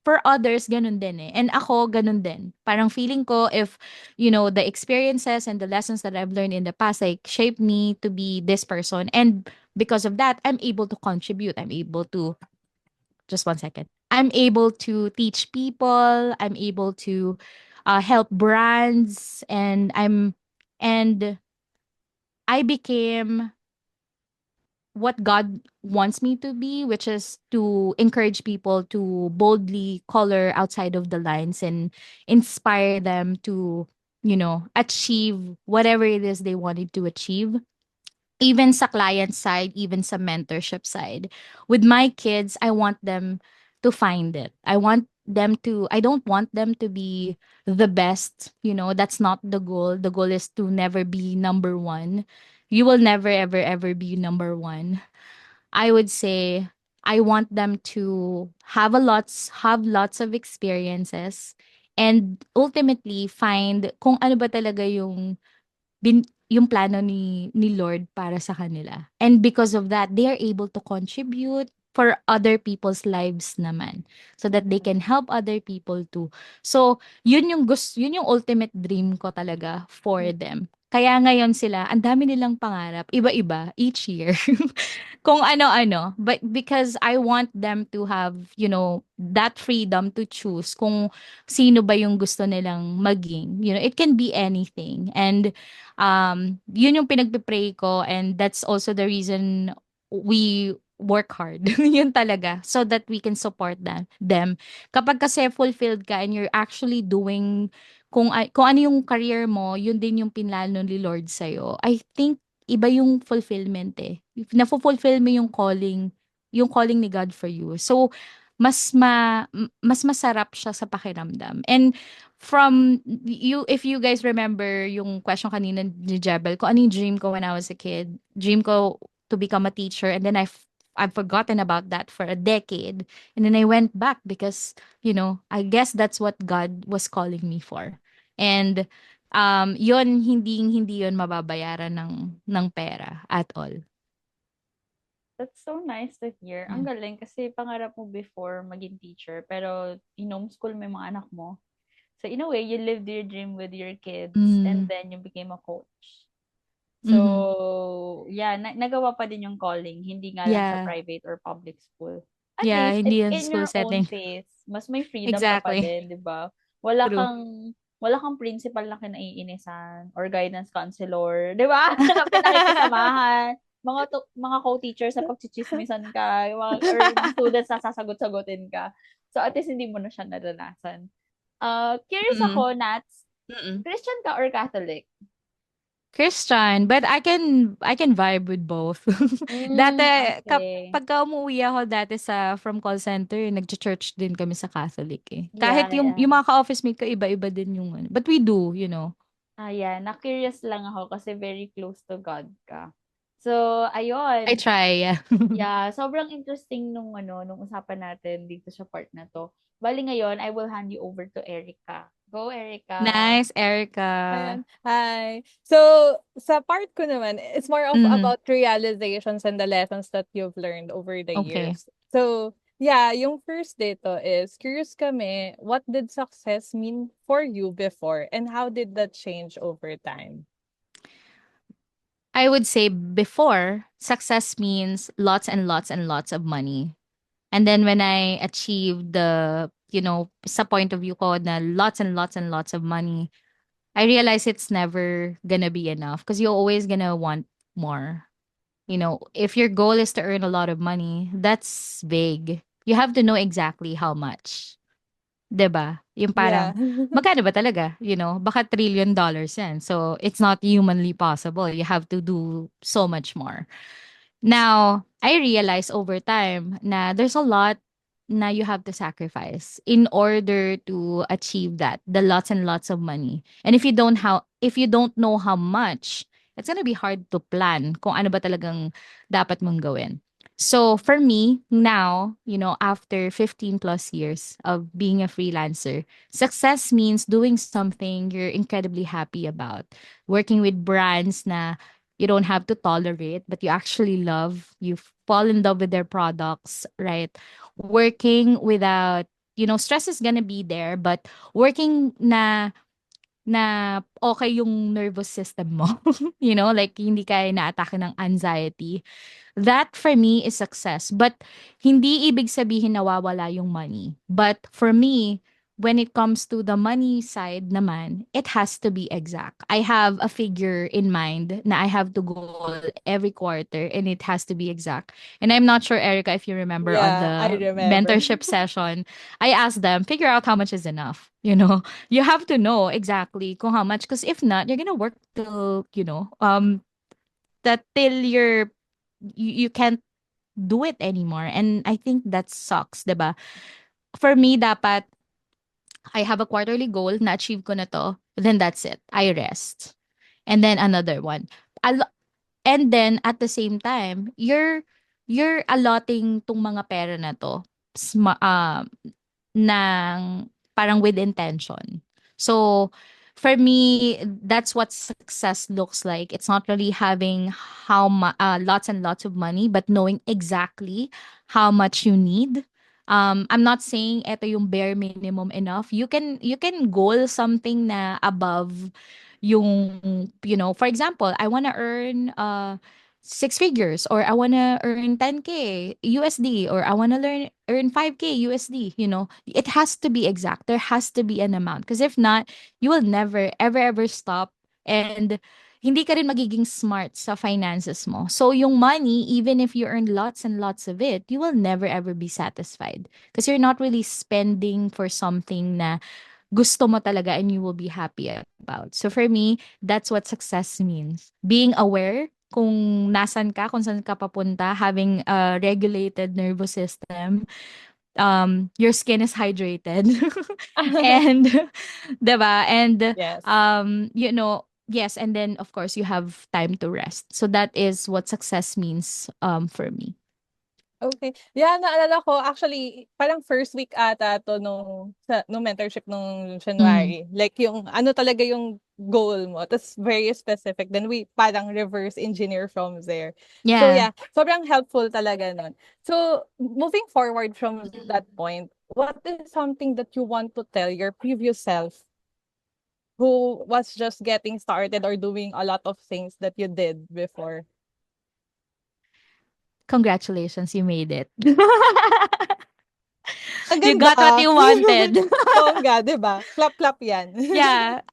for others, ganun din eh. And ako, ganun din. Parang feeling ko, if, the experiences and the lessons that I've learned in the past, like, shaped me to be this person. And because of that, I'm able to contribute. I'm able to, just one second. I'm able to teach people. I'm able to help brands, and I became what God wants me to be, which is to encourage people to boldly color outside of the lines and inspire them to, achieve whatever it is they wanted to achieve. Even sa client side, even sa mentorship side. With my kids, I want them to find it. I don't want them to be the best. That's not the goal. The goal is to never be number one. You will never, ever, ever be number one. I would say I want them to have lots of experiences, and ultimately find kung ano ba talaga yung plano ni Lord para sa kanila. And because of that, they are able to contribute for other people's lives naman, so that they can help other people too. So, yun yung ultimate dream ko talaga for them. Kaya ngayon sila, ang dami nilang pangarap, iba-iba each year. Kung ano-ano. But because I want them to have, that freedom to choose kung sino ba yung gusto nilang maging. It can be anything. And yun yung pinagpe-pray ko, and that's also the reason we work hard. Yun talaga, so that we can support them. Kapag kasi fulfilled ka and you're actually doing kung ano yung career mo, yun din yung pinlano ni Lord sa'yo. I think iba yung fulfillment eh. If nafulfill mo yung calling ni God for you. So mas masarap siya sa pakiramdam. And from if you guys remember yung question kanina ni Jebel, kung ano yung dream ko when I was a kid, dream ko to become a teacher, and then I've forgotten about that for a decade. And then I went back because, I guess that's what God was calling me for. And yun, hindi yun mababayaran ng pera at all. That's so nice to hear. Ang galing kasi pangarap mo before maging teacher, pero in-homeschool mo yung mga anak mo. So in a way, you lived your dream with your kids and then you became a coach. So, yeah, nagawa pa din yung calling, hindi nga lang sa Yeah. private or public school. At Yeah, least, hindi it's yan in school your own setting. pace. Mas may freedom ka pa Exactly. din, di ba? Wala True. kang principal na kinaiinisan or guidance counselor, di ba? Na pinakikisamahan. Mga co-teachers na pagchichismisan ka, or yung mga students na sasagot-sagutin ka. So, at least hindi mo na siya naranasan. Curious Mm. ako, Nats, Mm. Christian ka or Catholic? Christian, but I can vibe with both. Dati Okay. pagka umuwi ako dati from call center, nagcha-church din kami sa Catholic eh. Yeah, Kahit yung mga ka-office mate ko, iba-iba din yung ano. But we do. Ayan, na-curious lang ako kasi very close to God ka. So, ayun. I try, yeah. Yeah, sobrang interesting nung usapan natin dito sa part na to. Bali ngayon, I will hand you over to Erica. Go, Erica. Nice, Erica. Ayan. Hi. So, sa part ko naman, it's more of about realizations and the lessons that you've learned over the Okay. years. So, yeah, yung first dito is, curious kami, what did success mean for you before and how did that change over time? I would say before, success means lots and lots and lots of money. And then when I achieved sa point of view ko na lots and lots and lots of money, I realize it's never gonna be enough because you're always gonna want more. If your goal is to earn a lot of money, that's vague. You have to know exactly how much. 'Di ba? Yung Yeah. parang, magkano ba talaga? Baka $1 trillion yan. So, it's not humanly possible. You have to do so much more. Now, I realize over time na there's a lot na you have to sacrifice in order to achieve that, the lots and lots of money. And if you don't know how much, it's gonna be hard to plan kung ano ba talagang dapat mong gawin. So for me now, after 15 plus years of being a freelancer, success means doing something you're incredibly happy about. Working with brands na you don't have to tolerate, but you actually love. You fall in love with their products, right? Working without, stress is gonna be there, but working na okay yung nervous system mo. Like hindi ka inaatake ng anxiety. That for me is success. But hindi ibig sabihin nawawala yung money. But for me, when it comes to the money side naman, it has to be exact. I have a figure in mind na I have to goal every quarter and it has to be exact. And I'm not sure, Erica, if you remember on Yeah, I the remember. mentorship session, I asked them, figure out how much is enough. You have to know exactly kung how much, because if not, you're gonna work till, that till you can't do it anymore. And I think that sucks, 'di ba? For me, dapat I have a quarterly goal, na-achieve ko na to, then that's it. I rest. And then another one. And then at the same time, you're allotting tong mga pera na to ng parang with intention. So for me, that's what success looks like. It's not really having lots and lots of money, but knowing exactly how much you need. I'm not saying ito yung bare minimum enough. You can goal something na above yung, for example, I want to earn six figures, or I want to earn 10K USD, or I want to earn 5K USD. It has to be exact. There has to be an amount, because if not, you will never ever ever stop, and hindi ka rin magiging smart sa finances mo. So yung money, even if you earn lots and lots of it, you will never ever be satisfied, because you're not really spending for something na gusto mo talaga and you will be happy about. So for me, that's what success means. Being aware kung nasan ka, kung saan ka papunta, having a regulated nervous system, your skin is hydrated. And, 'di ba? And, Yes. yes, and then of course you have time to rest. So that is what success means for me. Okay. Yeah, naalala ko actually parang first week ata 'to nung mentorship nung Mm. January. Like yung ano talaga yung goal mo, tas very specific. Then we parang reverse engineer from there. So Yeah. yeah, sobrang helpful talaga nun. So moving forward from that point, what is something that you want to tell your previous self who was just getting started or doing a lot of things that you did before? Congratulations, you made it. Ang You ganda. got what you wanted. Bongga, 'di ba? Clap-clap 'yan. Yeah,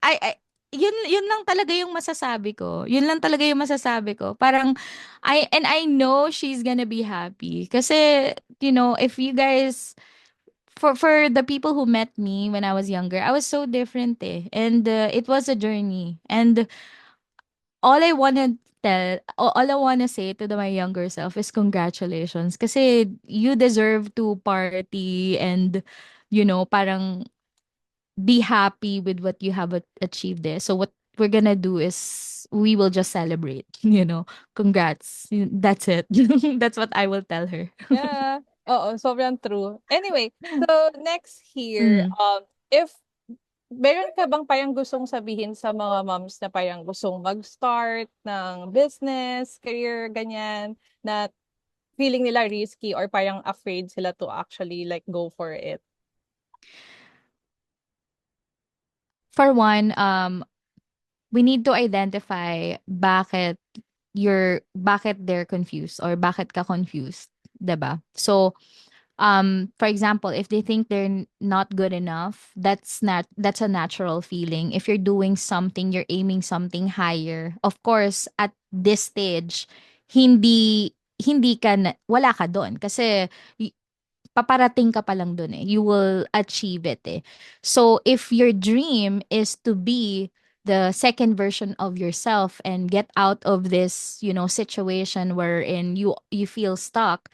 yun lang talaga yung masasabi ko. Yun lang talaga yung masasabi ko. Parang I know she's gonna be happy kasi if you guys, for the people who met me when I was younger, I was so different eh. And it was a journey. And all I wanna say to my younger self is congratulations, kasi you deserve to party and parang be happy with what you have achieved there. So what we're gonna do is we will just celebrate. Congrats. That's it. That's what I will tell her. Yeah. Oo, sobrang true. Anyway, so next here, Mm. if meron ka bang parang gustong sabihin sa mga moms na parang gustong mag-start ng business, career, ganyan, na feeling nila risky or parang afraid sila to actually like go for it? For one, we need to identify bakit they're confused or bakit ka confused, 'di ba? So for example, if they think they're not good enough, that's a natural feeling. If you're doing something, you're aiming something higher, of course at this stage, hindi ka wala ka doon kasi paparating ka pa lang dun eh. You will achieve it eh. So if your dream is to be the second version of yourself and get out of this, situation wherein you feel stuck,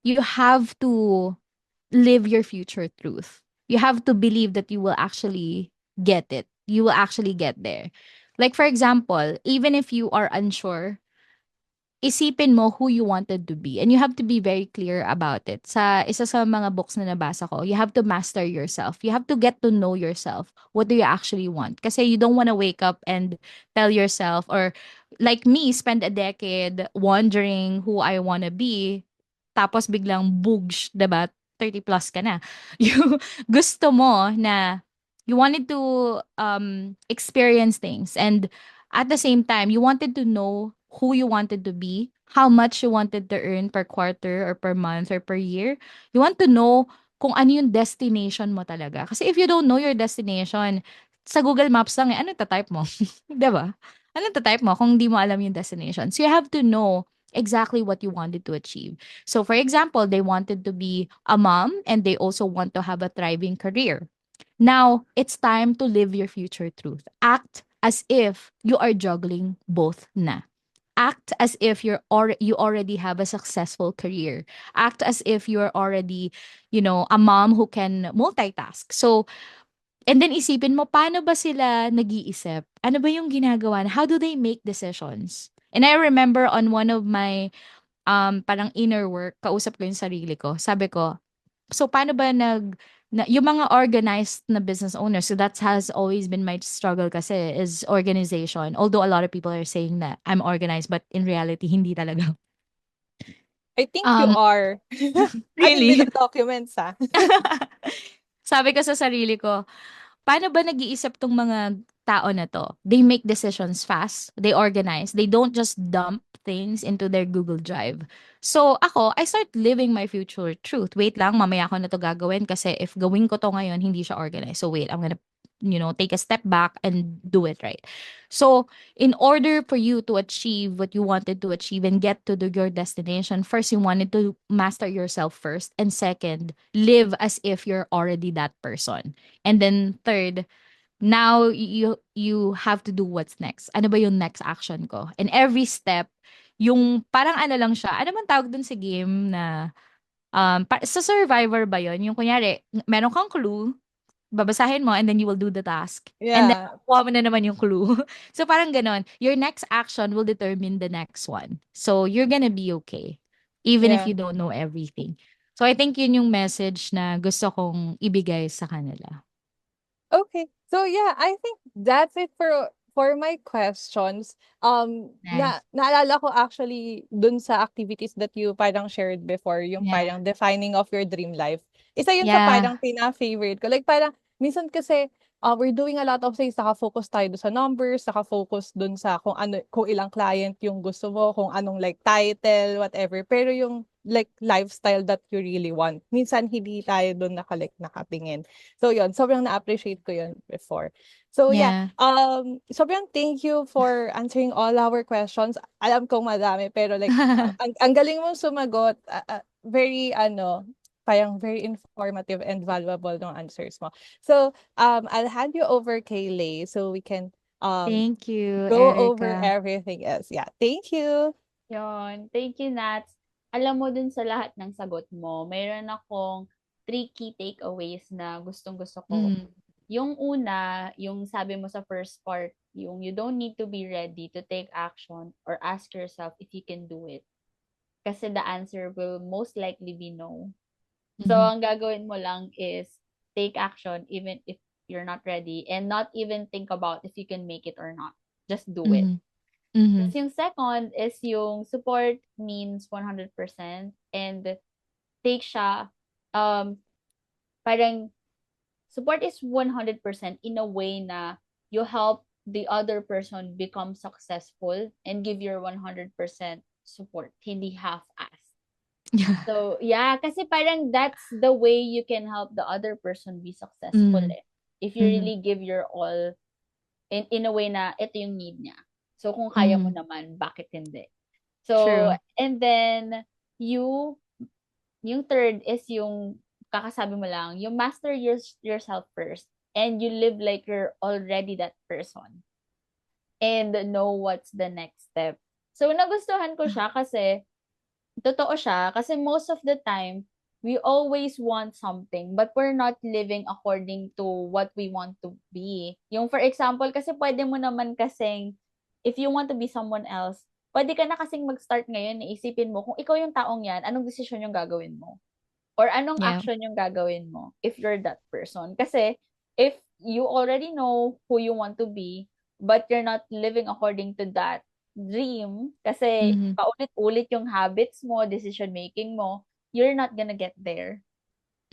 you have to live your future truth. You have to believe that you will actually get it. You will actually get there. Like for example, even if you are unsure, isipin mo who you wanted to be and you have to be very clear about it. Sa isa sa mga books na nabasa ko, you have to master yourself. You have to get to know yourself. What do you actually want? Kasi you don't want to wake up and tell yourself or like me, spend a decade wondering who I want to be. Tapos biglang boogs, 'di ba? 30 plus ka na. You gusto mo na you wanted to experience things and at the same time you wanted to know who you wanted to be, how much you wanted to earn per quarter or per month or per year. You want to know kung ano yung destination mo talaga. Kasi if you don't know your destination, sa Google Maps lang, ano type mo? 'Di ba? Ano type mo kung hindi mo alam yung destination? So you have to know exactly what you wanted to achieve. So for example, they wanted to be a mom and they also want to have a thriving career. Now, it's time to live your future truth. Act as if you are juggling both na. Act as if you already have a successful career. Act as if you're already, a mom who can multitask. So, and then isipin mo paano ba sila nag-iisip? Ano ba yung ginagawa? How do they make decisions? And I remember on one of my parang inner work, kausap ko yung sarili ko. Sabi ko, so paano ba yung mga organized na business owners, so that has always been my struggle kasi is organization. Although a lot of people are saying that I'm organized, but in reality, hindi talaga. I think you are. I mean, Really? with the documents, ah. Sabi ko sa sarili ko, paano ba nag-iisip tong mga tao na to? They make decisions fast, they organize, they don't just dump things into their Google Drive. So ako, I start living my future truth. Wait lang, mamaya ko na to gagawin kasi if gawin ko to ngayon, hindi siya organized. So wait, I'm gonna take a step back and do it right. So in order for you to achieve what you wanted to achieve and get to your destination, first you wanted to master yourself first, and second, live as if you're already that person. And then third, now you have to do what's next. Ano ba yung next action ko? And every step, yung parang ano lang siya, ano man tawag dun sa game na, sa Survivor ba yun? Yung kunyari, meron kang clue, babasahin mo and then you will do the task. And then, Yeah. kuha mo na naman yung clue. So parang ganon, your next action will determine the next one. So you're gonna be okay. Even if Yeah. you don't know everything. So I think yun yung message na gusto kong ibigay sa kanila. Okay. So yeah, I think that's it for my questions. Nice. Naalala ko actually dun sa activities that you parang shared before, yung Yeah. parang defining of your dream life. Isa yun sa Yeah. parang pina-favorite ko. Like parang minsan kasi we're doing a lot of things, naka-focus tayo dun sa numbers, naka-focus dun sa kung ilang client yung gusto mo, kung anong like title, whatever. Pero yung like lifestyle that you really want, minsan hindi tayo dun nakatingin. So yun, sobrang na-appreciate ko yun before. So yeah, Yeah. sobrang thank you for answering all our questions. Alam kong madami, pero like, ang galing mong sumagot. Very, parang very informative and valuable ng answers mo. So, I'll hand you over kay Lay so we can Thank you, go over Erica. everything else. Yeah, thank you. Yun. Thank you, Nats. Alam mo dun sa lahat ng sagot mo, mayroon akong 3 key takeaways na gustong-gusto ko. Mm. Yung una, yung sabi mo sa first part, yung you don't need to be ready to take action or ask yourself if you can do it. Kasi the answer will most likely be no. So, Mhm. ang gagawin mo lang is take action even if you're not ready and not even think about if you can make it or not. Just do it. Mhm. Mhm. Tapos yung second is yung support means 100% and take siya, parang support is 100% in a way na you help the other person become successful and give your 100% support, hindi half-assed. Yeah. So, yeah, kasi parang that's the way you can help the other person be successful Mm. eh. If you Mhm. really give your all in a way na ito yung need niya. So, kung kaya mo Mhm. naman, bakit hindi? So, True. and then, yung third is yung kakasabi mo lang, you master yourself first and you live like you're already that person and know what's the next step. So, nagustuhan ko siya kasi totoo siya kasi most of the time we always want something, but we're not living according to what we want to be. Yung for example, kasi pwede mo naman kasing, if you want to be someone else, pwede ka na kasing mag-start ngayon, isipin mo, kung ikaw yung taong yan, anong desisyon yung gagawin mo? Or anong Yeah. action yung gagawin mo if you're that person? Kasi, if you already know who you want to be, but you're not living according to that dream, kasi Mhm. paulit-ulit yung habits mo, decision making mo, you're not gonna get there.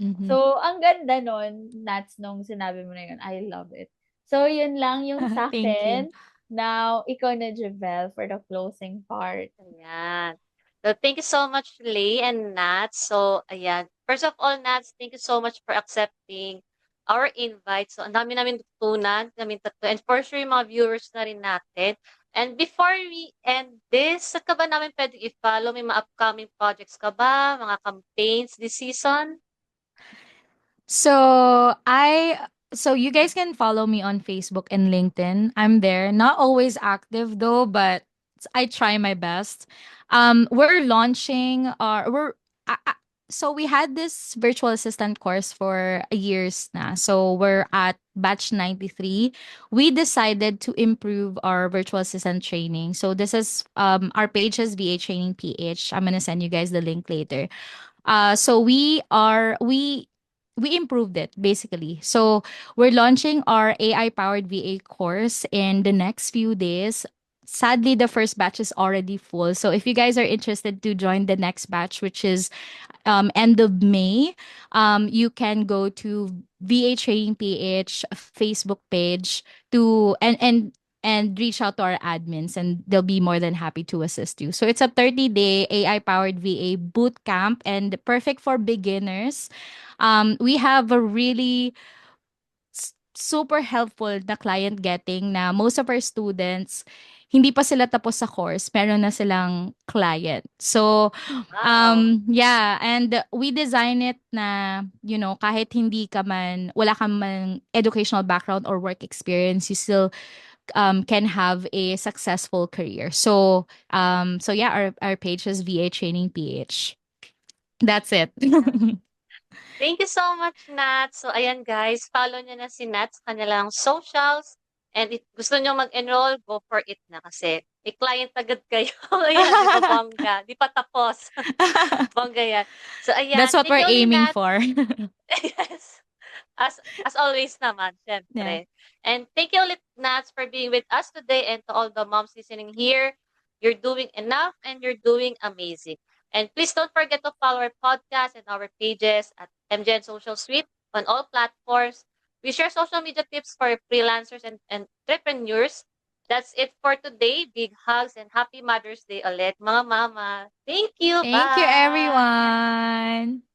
Mhm. So, ang ganda nun, Nats, nung sinabi mo na yun. I love it. So, yun lang yung sa Thank you. akin. Now, ikaw na, Javel, for the closing part. Ayan. So, thank you so much, Lay and Nat. So, ayan. First of all, Nats, thank you so much for accepting our invite. So, ang dami namin tutunan, namin tatlo. And for sure, yung mga viewers na rin natin. And before we end this, saan ka ba namin pwede i-follow? May mga upcoming projects ka ba? Mga campaigns this season? So you guys can follow me on Facebook and LinkedIn. I'm there. Not always active though, but I try my best. We're launching so we had this virtual assistant course for years now. So we're at batch 93. We decided to improve our virtual assistant training. So this is our page is VA Training PH. I'm gonna send you guys the link later. So we improved it basically. So we're launching our AI powered VA course in the next few days. Sadly, the first batch is already full. So if you guys are interested to join the next batch, which is end of May, you can go to VA Training PH Facebook page to and reach out to our admins, and they'll be more than happy to assist you. So it's a 30-day AI powered VA boot camp and perfect for beginners. We have a really super helpful na client getting na most of our students, hindi pa sila tapos sa course, meron na silang client. So, Wow. yeah, and we design it na, kahit hindi ka man, wala ka man educational background or work experience, you still can have a successful career. So yeah, our page is VA Training PH. That's it. Thank you so much, Nat. So, ayan guys, follow nyo na si Nat sa kanilang socials. And if gusto nyo mag-enroll, go for it na kasi may client agad kayo. Ayan, di ba, bongga? Di pa tapos. Bongga yan. So, That's ayan. what Thank we're you ulit, aiming Nat. for. Yes. As always naman, Yeah. syempre. And thank you ulit, Nats, for being with us today, and to all the moms listening here. You're doing enough and you're doing amazing. And please don't forget to follow our podcast and our pages at MGN Social Suite on all platforms. We share social media tips for freelancers and entrepreneurs. That's it for today. Big hugs and happy Mother's Day ulit, mga mama. Thank you. Thank you, Bye. everyone.